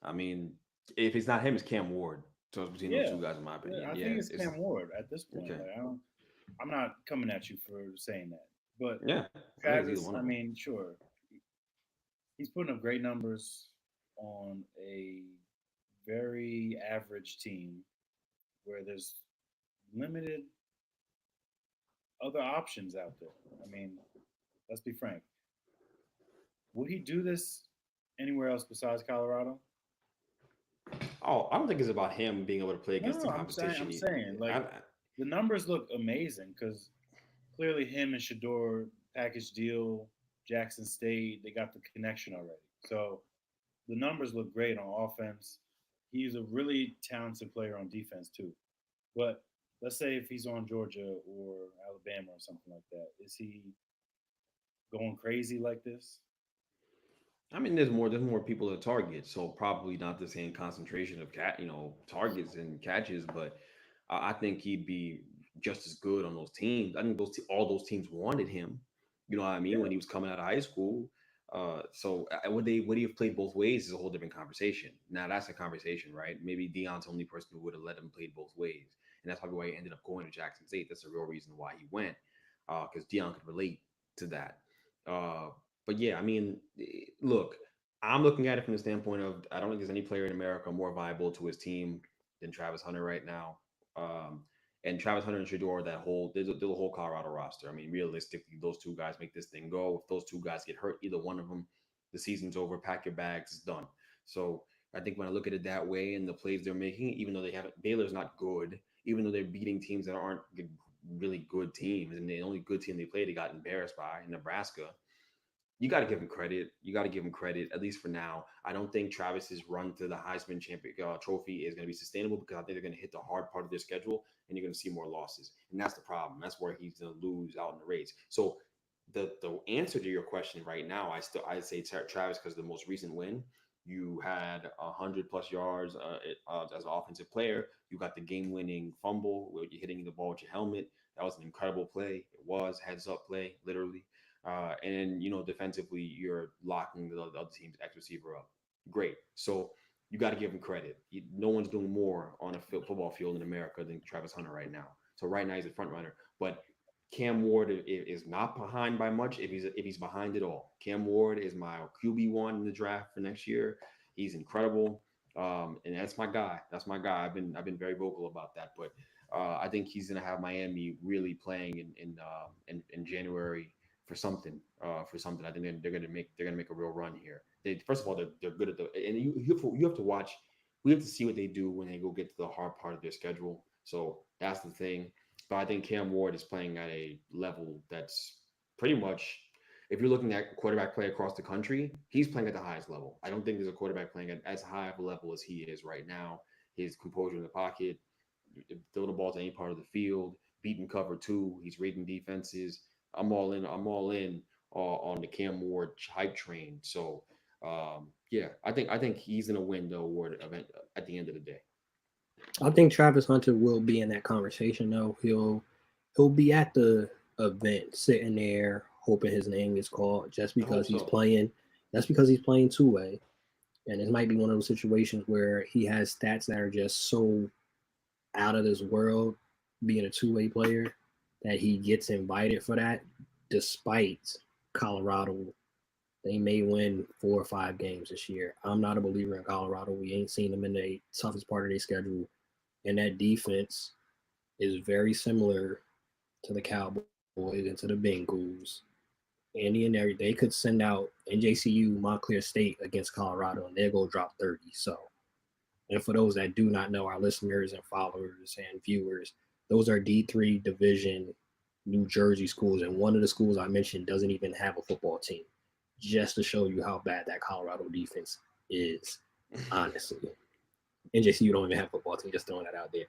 I mean, if it's not him, it's Cam Ward. So it's between those two guys, in my opinion. I think it's Cam Ward at this point. Okay. Like, I'm not coming at you for saying that, but Travis, I mean, sure, he's putting up great numbers on a very average team where there's limited other options out there. I mean, let's be frank. Would he do this anywhere else besides Colorado? Oh, I don't think it's about him being able to play against the competition. I'm saying the numbers look amazing because clearly him and Shador package deal, Jackson State, they got the connection already. So the numbers look great on offense. He's a really talented player on defense too. But let's say if he's on Georgia or Alabama or something like that, is he going crazy like this? I mean, there's more people to target, so probably not the same concentration of targets and catches, but I think he'd be just as good on those teams. I think all those teams wanted him. You know what I mean? When he was coming out of high school. Would he have played both ways is a whole different conversation. Now that's a conversation, right? Maybe Deion's the only person who would have let him play both ways, and that's probably why he ended up going to Jackson State. That's the real reason why he went, because Deion could relate to that. Uh, but yeah, I mean, look, I'm looking at it from the standpoint of I don't think there's any player in America more viable to his team than Travis Hunter right now. Um, and Travis Hunter and Shador, there's a whole Colorado roster. I mean, realistically, those two guys make this thing go. If those two guys get hurt, either one of them, the season's over. Pack your bags, it's done. So I think when I look at it that way and the plays they're making, even though they haven't, Baylor's not good. Even though they're beating teams that aren't really good teams, and the only good team they played, they got embarrassed by Nebraska. You got to give him credit. You got to give him credit, at least for now. I don't think Travis's run to the Heisman champion trophy is going to be sustainable because I think they're going to hit the hard part of their schedule and you're going to see more losses. And that's the problem. That's where he's going to lose out in the race. So the answer to your question right now, I'd say Travis because the most recent win, you had 100+ yards as an offensive player. You got the game-winning fumble where you're hitting the ball with your helmet. That was an incredible play. It was heads-up play, literally. And defensively, you're locking the other team's X receiver up. Great. So you got to give him credit. No one's doing more on a football field in America than Travis Hunter right now. So right now he's a front runner, but Cam Ward is not behind by much. If he's behind at all, Cam Ward is my QB1 in the draft for next year. He's incredible, and that's my guy. That's my guy. I've been very vocal about that, but I think he's gonna have Miami really playing in January for something. For something, I think they're gonna make a real run here. First of all, they're good at and you have to watch. We have to see what they do when they go get to the hard part of their schedule. So that's the thing. But I think Cam Ward is playing at a level that's pretty much. If you're looking at quarterback play across the country, he's playing at the highest level. I don't think there's a quarterback playing at as high of a level as he is right now. His composure in the pocket, throw the ball to any part of the field, beating cover two. He's reading defenses. I'm all in. On the Cam Ward hype train. So yeah, I think he's gonna win the award event at the end of the day. I think Travis Hunter will be in that conversation though. He'll be at the event sitting there hoping his name gets called just I hope because he's so. playing. That's because he's playing two-way. And it might be one of those situations where he has stats that are just so out of this world being a two-way player that he gets invited for that despite Colorado. They may win 4 or 5 games this year. I'm not a believer in Colorado. We ain't seen them in the toughest part of their schedule. And that defense is very similar to the Cowboys and to the Bengals. They could send out NJCU, Montclair State against Colorado, and they'll go drop 30. So, and for those that do not know, our listeners and followers and viewers, those are D3 division New Jersey schools. And one of the schools I mentioned doesn't even have a football team, just to show you how bad that Colorado defense is, honestly. NJCU don't even have a football team, just throwing that out there.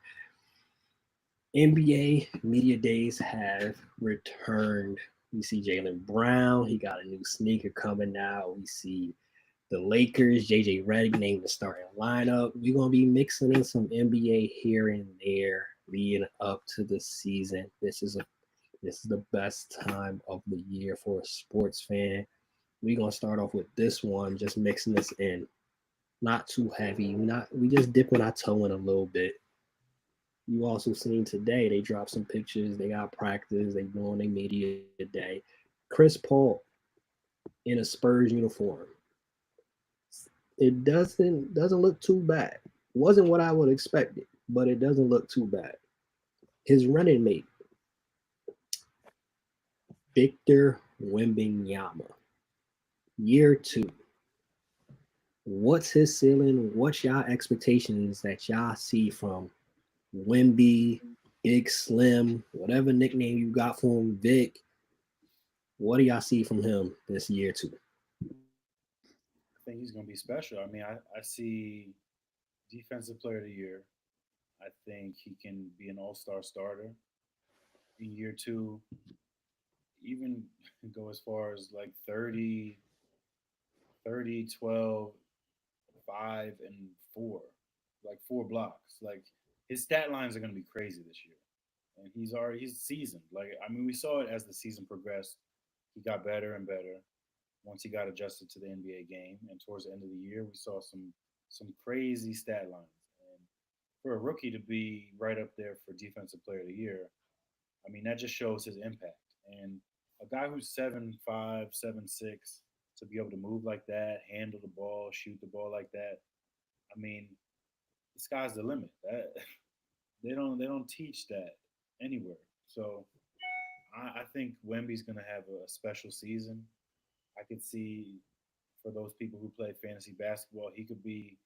NBA media days have returned. We see Jaylen Brown. He got a new sneaker coming out. We see the Lakers, JJ Redick named the starting lineup. We're going to be mixing in some NBA here and there leading up to the season. This is the best time of the year for a sports fan. We're going to start off with this one, just mixing this in. Not too heavy. We just dipping our toe in a little bit. You also seen today they dropped some pictures. They got practice. They doing their media day. Chris Paul in a Spurs uniform. It doesn't look too bad. Wasn't what I would expect it, but it doesn't look too bad. His running mate, Victor Wembanyama, year 2. What's his ceiling? What's y'all expectations that y'all see from Wemby, Big Slim, whatever nickname you got for him, Vic? What do y'all see from him this year 2? I think he's going to be special. I mean, I see defensive player of the year. I think he can be an all-star starter in year 2. Even go as far as like 30, 12, 5, and 4. Like 4 blocks. Like his stat lines are going to be crazy this year. and he's seasoned. Like I mean, we saw it as the season progressed. He got better and better once he got adjusted to the NBA game, and towards the end of the year, we saw some crazy stat lines. And for a rookie to be right up there for Defensive Player of the Year, I mean, that just shows his impact. And a guy who's 7'5", 7'6", to be able to move like that, handle the ball, shoot the ball like that, I mean, the sky's the limit. That they don't teach that anywhere. So I think Wemby's going to have a special season. I could see for those people who play fantasy basketball, he could be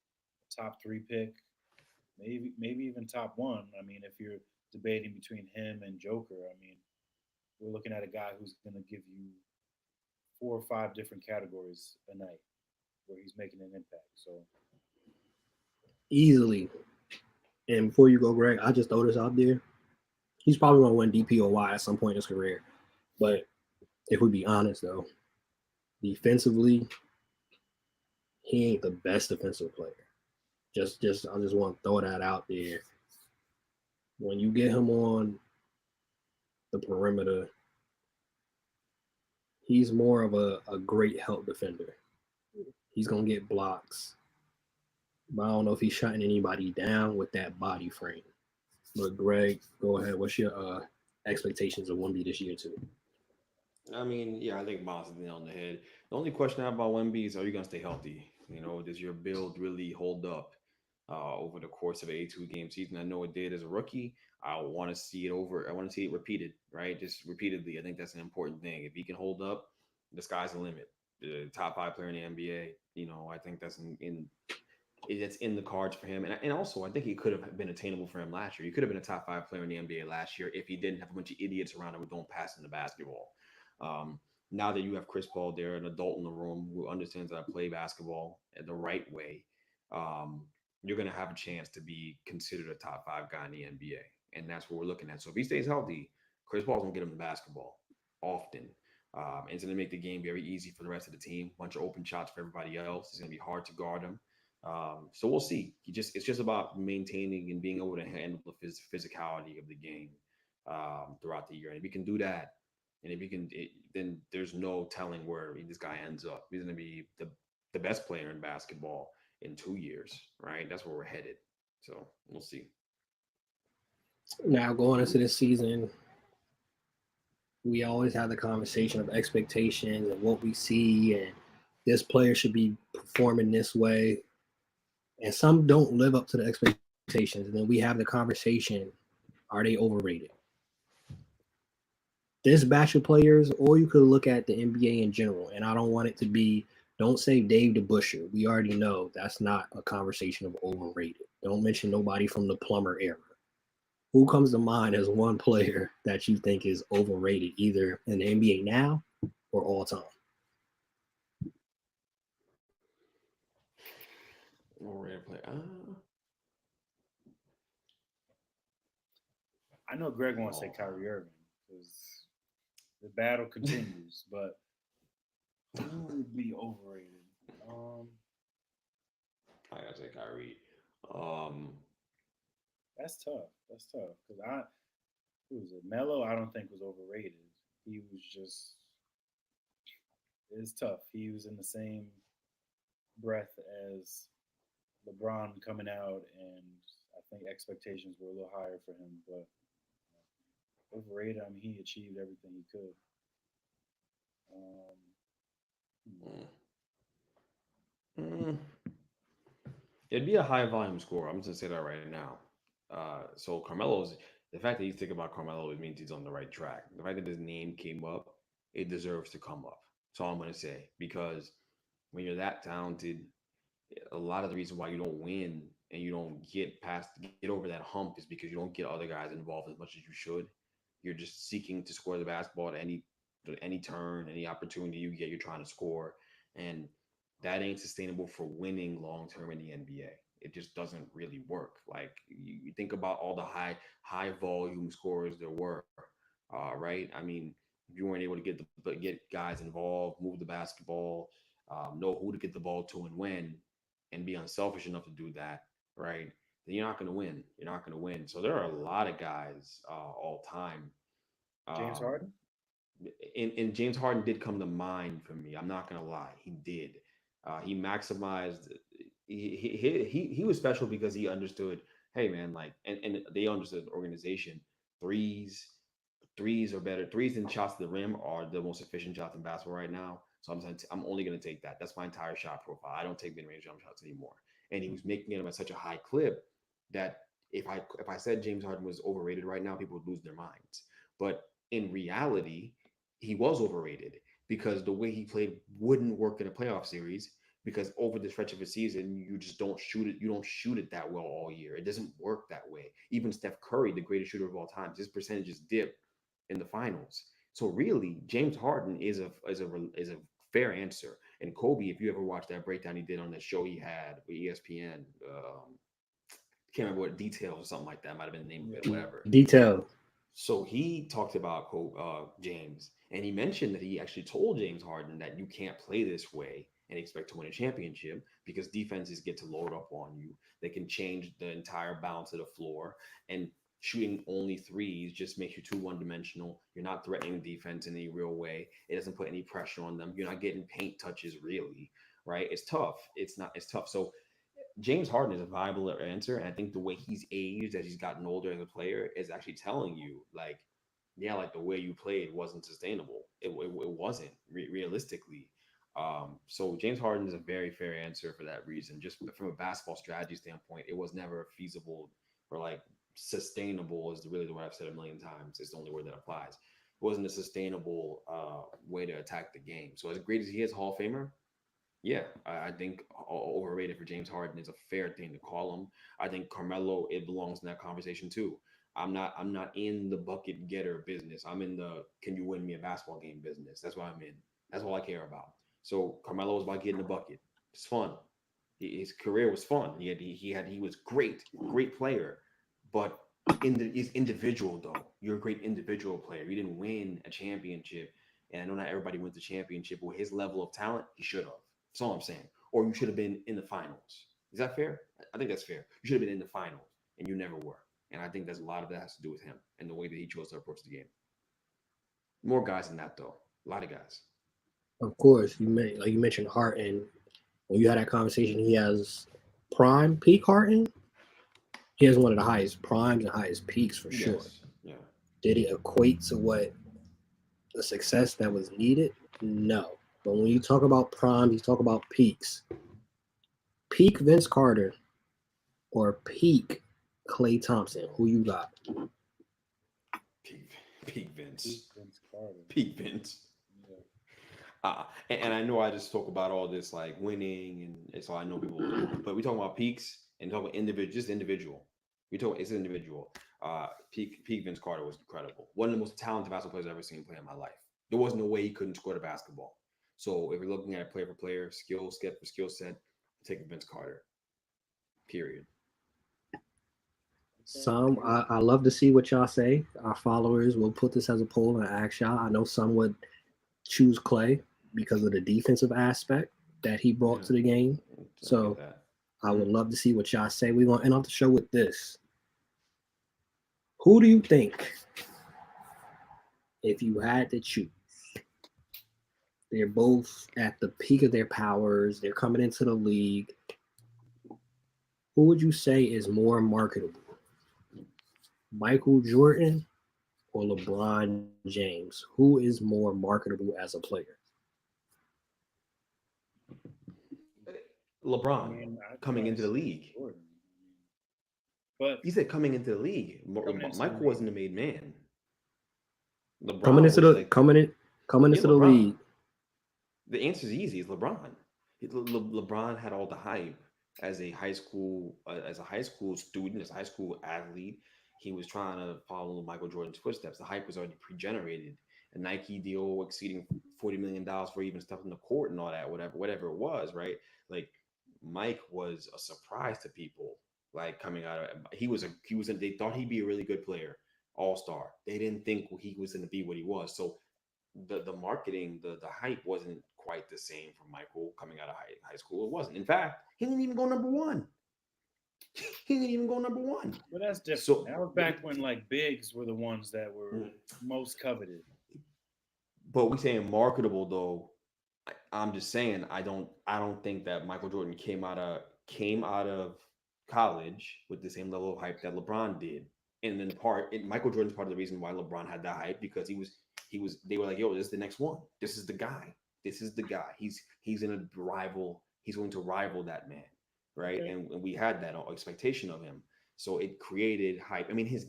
a top three pick, maybe even top one. I mean, if you're debating between him and Joker, I mean, we're looking at a guy who's going to give you 4 or 5 different categories a night where he's making an impact. So Easily. And before you go, Greg, I just throw this out there. He's probably going to win DPOY at some point in his career. But if we be honest, though, defensively, he ain't the best defensive player. I just want to throw that out there. When you get him on the perimeter, he's more of a great help defender. He's gonna get blocks, but I don't know if he's shutting anybody down with that body frame. But Greg, go ahead. What's your expectations of Wemby this year too? I mean, yeah, I think Miles is nail on the head. The only question I have about Wemby is, are you going to stay healthy? You know, does your build really hold up over the course of an 82 game season? I know it did as a rookie. I want to see it over. I want to see it repeated, right? Just repeatedly. I think that's an important thing. If he can hold up, the sky's the limit. The top 5 player in the NBA, you know, I think that's it's in the cards for him. And also, I think he could have been attainable for him last year. He could have been a top 5 player in the NBA last year if he didn't have a bunch of idiots around him who don't pass in the basketball. Um, Now that you have Chris Paul there, an adult in the room who understands how to play basketball the right way, um, you're going to have a chance to be considered a top 5 guy in the NBA. And that's what we're looking at. So if he stays healthy, Chris Paul's going to get him the basketball often. It's going to make the game very easy for the rest of the team. Bunch of open shots for everybody else. It's going to be hard to guard him. So we'll see. It's just about maintaining and being able to handle the physicality of the game throughout the year. And if we can do that, and if he can, then there's no telling where this guy ends up. He's going to be the best player in basketball in 2 years, right? That's where we're headed. So we'll see. Now going into this season, we always have the conversation of expectations and what we see, and this player should be performing this way. And some don't live up to the expectations. And then we have the conversation, are they overrated? This batch of players, or you could look at the NBA in general, and I don't want it to be, don't say Dave DeBuscher. We already know that's not a conversation of overrated. Don't mention nobody from the Plumber era. Who comes to mind as one player that you think is overrated, either in the NBA now or all time? Overrated player. I know Greg wants to say Kyrie Irving because the battle continues, but who would be overrated? I gotta say Kyrie. Um, That's tough. That's tough because who was it? Melo, I don't think was overrated. He was just it's tough. He was in the same breath as LeBron coming out, and I think expectations were a little higher for him. But overrated, I mean, he achieved everything he could. Um, hmm. mm, mm, it'd be a high volume score. I'm just gonna say that right now. So Carmelo's the fact that you think about Carmelo, it means he's on the right track. The fact that his name came up, it deserves to come up. That's all I'm gonna say. Because when you're that talented, a lot of the reason why you don't win and you don't get over that hump is because you don't get other guys involved as much as you should. You're just seeking to score the basketball at any turn, any opportunity you get, you're trying to score, and that ain't sustainable for winning long term in the NBA. It just doesn't really work. Like you think about all the high volume scorers there were, right? I mean, if you weren't able to get guys involved, move the basketball, know who to get the ball to and when, and be unselfish enough to do that, right? then you're not going to win. You're not going to win. So there are a lot of guys all time. James Um, Harden. and James Harden did come to mind for me. I'm not going to lie. He did. He maximized. He was special because he understood. Hey man, like, and they understood the organization. Threes, threes are better. Threes and shots to the rim are the most efficient shots in basketball right now. So I'm only going to take that. That's my entire shot profile. I don't take mid range jump shots anymore. And he was making them at such a high clip that if I said James Harden was overrated right now, people would lose their minds. But in reality, he was overrated because the way he played wouldn't work in a playoff series because over the stretch of a season, you just don't shoot it. You don't shoot it that well all year. It doesn't work that way. Even Steph Curry, the greatest shooter of all time, his percentages dip in the finals. So really, James Harden is a fair answer. And Kobe, if you ever watched that breakdown he did on that show he had with ESPN, can't remember what details or something like that might have been the name of it, or whatever. Detail. So he talked about James, and he mentioned that he actually told James Harden that you can't play this way and expect to win a championship because defenses get to load up on you. They can change the entire balance of the floor, and shooting only threes just makes you too one-dimensional. You're not threatening the defense in any real way. It doesn't put any pressure on them. You're not getting paint touches really, right? It's tough. It's tough. So James Harden is a viable answer, and I think the way he's aged as he's gotten older as a player is actually telling you, like, yeah, like the way you played wasn't sustainable. It wasn't realistically. So James Harden is a very fair answer for that reason. Just from a basketball strategy standpoint, it was never feasible or like sustainable is really the word I've said a million times. It's the only word that applies. It wasn't a sustainable way to attack the game. So as great as he is, Hall of Famer, yeah, I think overrated for James Harden is a fair thing to call him. I think Carmelo, it belongs in that conversation too. I'm not in the bucket getter business. I'm in the can you win me a basketball game business. That's what I'm in. That's all I care about. So Carmelo was about getting the bucket. It's fun. His career was fun. He was great player. But he's individual though. You're a great individual player. You didn't win a championship, and I know not everybody wins a championship. With his level of talent, he should have. That's all I'm saying. Or you should have been in the finals. Is that fair? I think that's fair. You should have been in the finals, and you never were. And I think there's a lot of that has to do with him and the way that he chose to approach the game. More guys than that, though. A lot of guys. Of course, like you mentioned Harden. When you had that conversation, he has prime peak Harden. He has one of the highest primes and highest peaks for sure. Yes. Yeah. Did it equate to what the success that was needed? No. But when you talk about primes, you talk about peaks. Peak Vince Carter or peak Klay Thompson. Who you got? Peak Vince. Vince Carter. Peak Vince. And I know I just talk about all this like winning, and so I know people, but we talking about peaks and talking about individual, just individual. We talk it's individual. Peak Vince Carter was incredible. One of the most talented basketball players I've ever seen play in my life. There was no way he couldn't score the basketball. So if we're looking at player for player, skill set for skill set, take Vince Carter. Period. I love to see what y'all say. Our followers will put this as a poll and ask y'all. I know some would choose Klay because of the defensive aspect that he brought to the game. So I would love to see what y'all say. We're going to end off the show with this. Who do you think, if you had to choose, they're both at the peak of their powers, they're coming into the league, who would you say is more marketable? Michael Jordan or LeBron James? Who is more marketable as a player? LeBron coming into the league. Jordan. But he said coming into the league. Michael wasn't a made man. LeBron coming into the league. The answer is easy. It's LeBron. LeBron had all the hype as a high school student, as a high school athlete. He was trying to follow Michael Jordan's footsteps. The hype was already pre-generated. A Nike deal exceeding $40 million for even stuff in the court and all that, whatever it was, right? Like Mike was a surprise to people. Like coming out of they thought he'd be a really good player, all-star. They didn't think he was going to be what he was. So the marketing, the hype wasn't quite the same for Michael coming out of high school. It wasn't. In fact, he didn't even go number one. He didn't even go number one. But that's different. So, That was back when like bigs were the ones that were most coveted. but we saying marketable though. I'm just saying I don't think that Michael Jordan came out of college with the same level of hype that LeBron did. And then Michael Jordan's part of the reason why LeBron had that hype because he was they were like, yo, this is the next one. This is the guy. This is the guy. He's in a rival. He's going to rival that man, right? Okay. And we had that expectation of him. So it created hype. I mean, his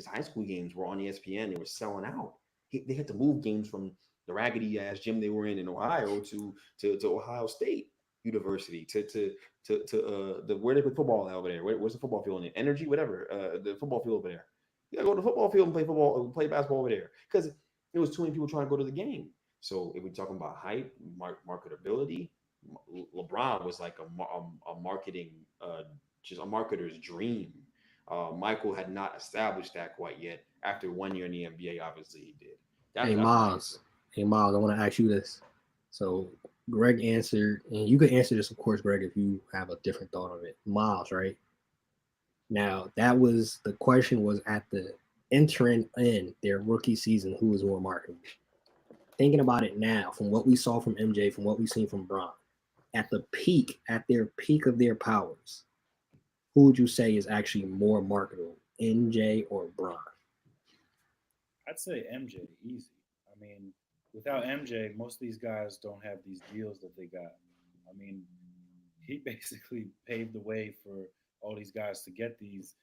high school games were on ESPN. They were selling out. They had to move games from the raggedy ass gym they were in Ohio to Ohio State University to the where they play football over there. Where's the football field in it? Energy, whatever. The football field over there. You gotta go to the football field and play basketball over there because there was too many people trying to go to the game. So if we're talking about hype, marketability, LeBron was like a marketing, just a marketer's dream. Michael had not established that quite yet. After 1 year in the NBA, obviously he did. Hey Miles, I want to ask you this. So Greg answered, and you could answer this, of course, Greg, if you have a different thought on it. Miles, right? Now that was the question was at the entering in their rookie season, who was more marketable? Thinking about it now, from what we saw from MJ, from what we've seen from Bron, at their peak of their powers, who would you say is actually more marketable, MJ or Bron? I'd say MJ easy. I mean, without MJ, most of these guys don't have these deals that they got. I mean, he basically paved the way for all these guys to get these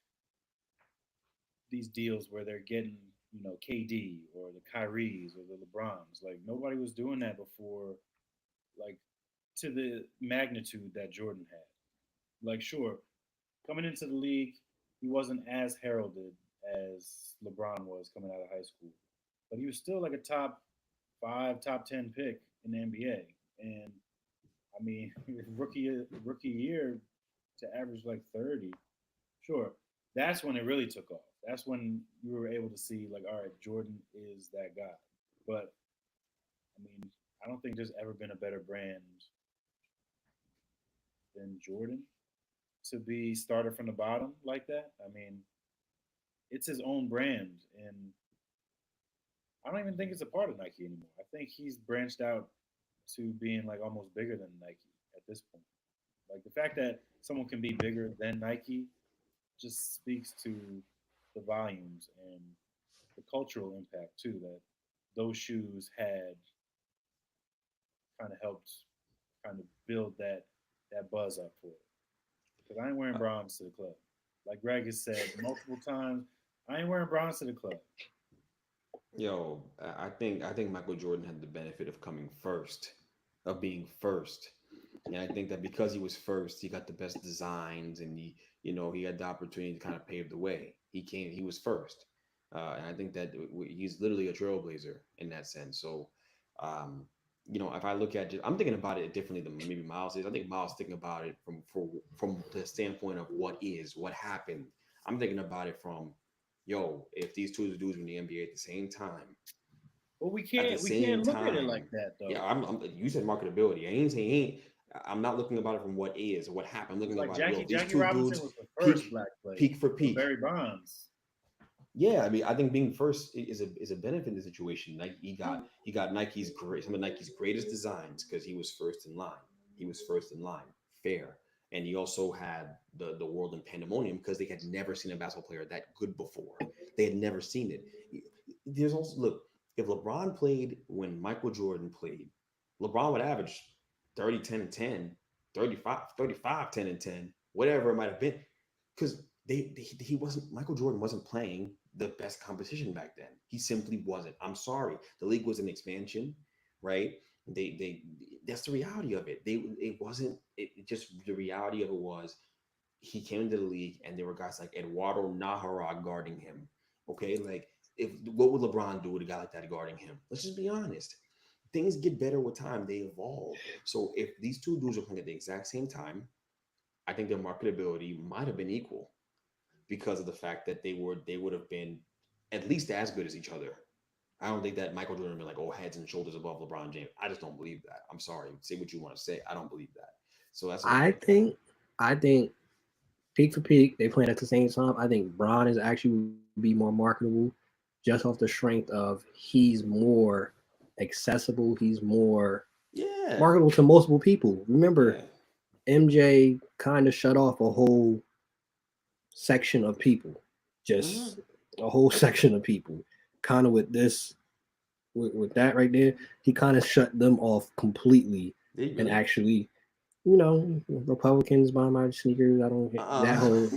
deals where they're getting, KD or the Kyries or the LeBrons. Like nobody was doing that before, like to the magnitude that Jordan had. Like sure, coming into the league, he wasn't as heralded as LeBron was coming out of high school, but he was still like a top five, top 10 pick in the NBA. And I mean, rookie year to average like 30. Sure, that's when it really took off. That's when you were able to see like, all right, Jordan is that guy. But I mean, I don't think there's ever been a better brand than Jordan to be started from the bottom like that. I mean, it's his own brand, and I don't even think it's a part of Nike anymore. I think he's branched out to being like almost bigger than Nike at this point. Like the fact that someone can be bigger than Nike just speaks to the volumes and the cultural impact too that those shoes had kind of helped kind of build that buzz up for it. Because I ain't wearing bronze to the club. Like Greg has said multiple times, I ain't wearing bronze to the club. Yo, I think Michael Jordan had the benefit of coming first, of being first. And I think that because he was first, he got the best designs, and he had the opportunity to kind of pave the way. He was first, and I think that he's literally a trailblazer in that sense. So, if I look at it, I'm thinking about it differently than maybe Miles is. I think Miles thinking about it from the standpoint of what happened. I'm thinking about it from, yo, if these two dudes were in the NBA at the same time, But we at the can't same look at it time, like that though. yeah, you said marketability. I ain't saying I'm not looking about it from what is or what happened. I'm looking Like about it, yo, if these Jackie two Robinson dudes was the first peak black player. peak for But peak. Barry Bonds. Yeah, I mean, I think being first is a benefit in the situation. Like he got some of Nike's greatest designs because he was first in line. He was first in line, fair, and he also had the world in pandemonium because they had never seen a basketball player that good before. They had never seen it. There's also look, if LeBron played when Michael Jordan played, LeBron would average 30, 10, and 10, 35, 10, and 10, whatever it might have been. Because he wasn't Michael Jordan wasn't playing the best competition back then. He simply wasn't. I'm sorry. The league was an expansion, right? They that's the reality of it. It wasn't it just the reality of it was he came into the league and there were guys like Eduardo Nahara guarding him. Okay, like if what would LeBron do with a guy like that guarding him? Let's just be honest. Things get better with time, they evolve. So if these two dudes are playing at the exact same time, I think their marketability might have been equal because of the fact that they would have been at least as good as each other. I don't think that Michael Jordan would be like, oh, heads and shoulders above LeBron James. I just don't believe that. I'm sorry. Say what you want to say. I don't believe that. So that's what I I think. think I think peak for peak, they playing at the same time. I think Bron is actually be more marketable just off the strength of he's more accessible. He's more Yeah. marketable to multiple people. Remember, Yeah. MJ kind of shut off a whole section of people, just a whole section of people. Kind of with this, with that right there, he kind of shut them off completely. And actually, Republicans buy my sneakers. I don't that whole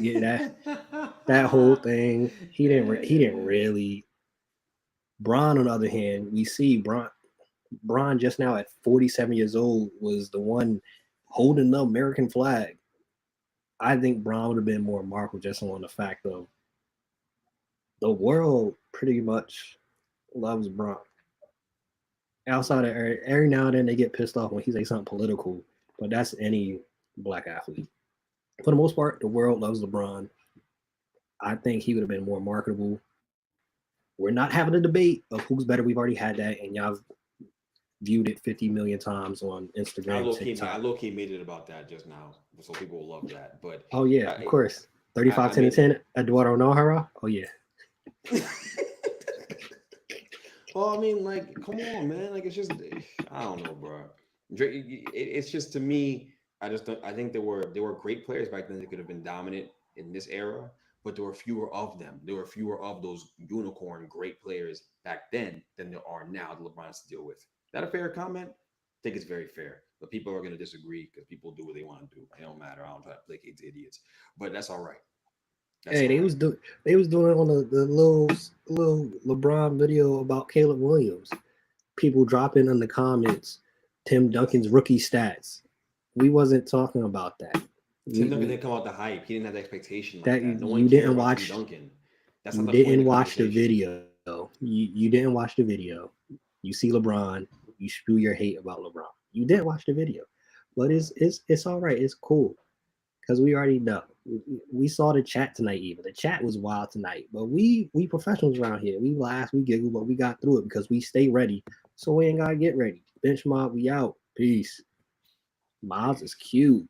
that whole thing. He didn't really. Bron, on the other hand, we see Bron just now at 47 years old was the one holding the American flag. I think Bron would have been more remarkable just on the fact of the world pretty much loves Bron. Outside of every now and then they get pissed off when he says something political, but that's any black athlete. For the most part, the world loves LeBron. I think he would have been more marketable. We're not having a debate of who's better. We've already had that, and y'all viewed it 50 million times on Instagram, TikTok. I low-key made it about that just now, so people will love that. But oh yeah, of course. 35, 10, and 10. Eduardo Nohara. Oh yeah. Well, I mean, like, come on, man. Like, it's just, I don't know, bro. It's just, to me, I think there were great players back then that could have been dominant in this era, but there were fewer of them. There were fewer of those unicorn great players back then than there are now that LeBron has to deal with. Is that a fair comment? I think it's very fair. But people are going to disagree because people do what they want to do. It don't matter. I don't try to placate to idiots. But that's all right. They was doing it on the little LeBron video about Caleb Williams. People dropping in the comments Tim Duncan's rookie stats. We wasn't talking about that. Tim Duncan didn't come out the hype. He didn't have the expectation like that. No one you didn't watch. Tim Duncan. That's not the didn't watch the video. You didn't watch the video. You see LeBron. You spew your hate about LeBron. You didn't watch the video, but it's all right. It's cool because we already know. We saw the chat tonight. Even the chat was wild tonight. But we professionals around here. We laugh, we giggle, but we got through it because we stay ready. So we ain't gotta get ready. Bench Mob, we out. Peace. Miles is cute.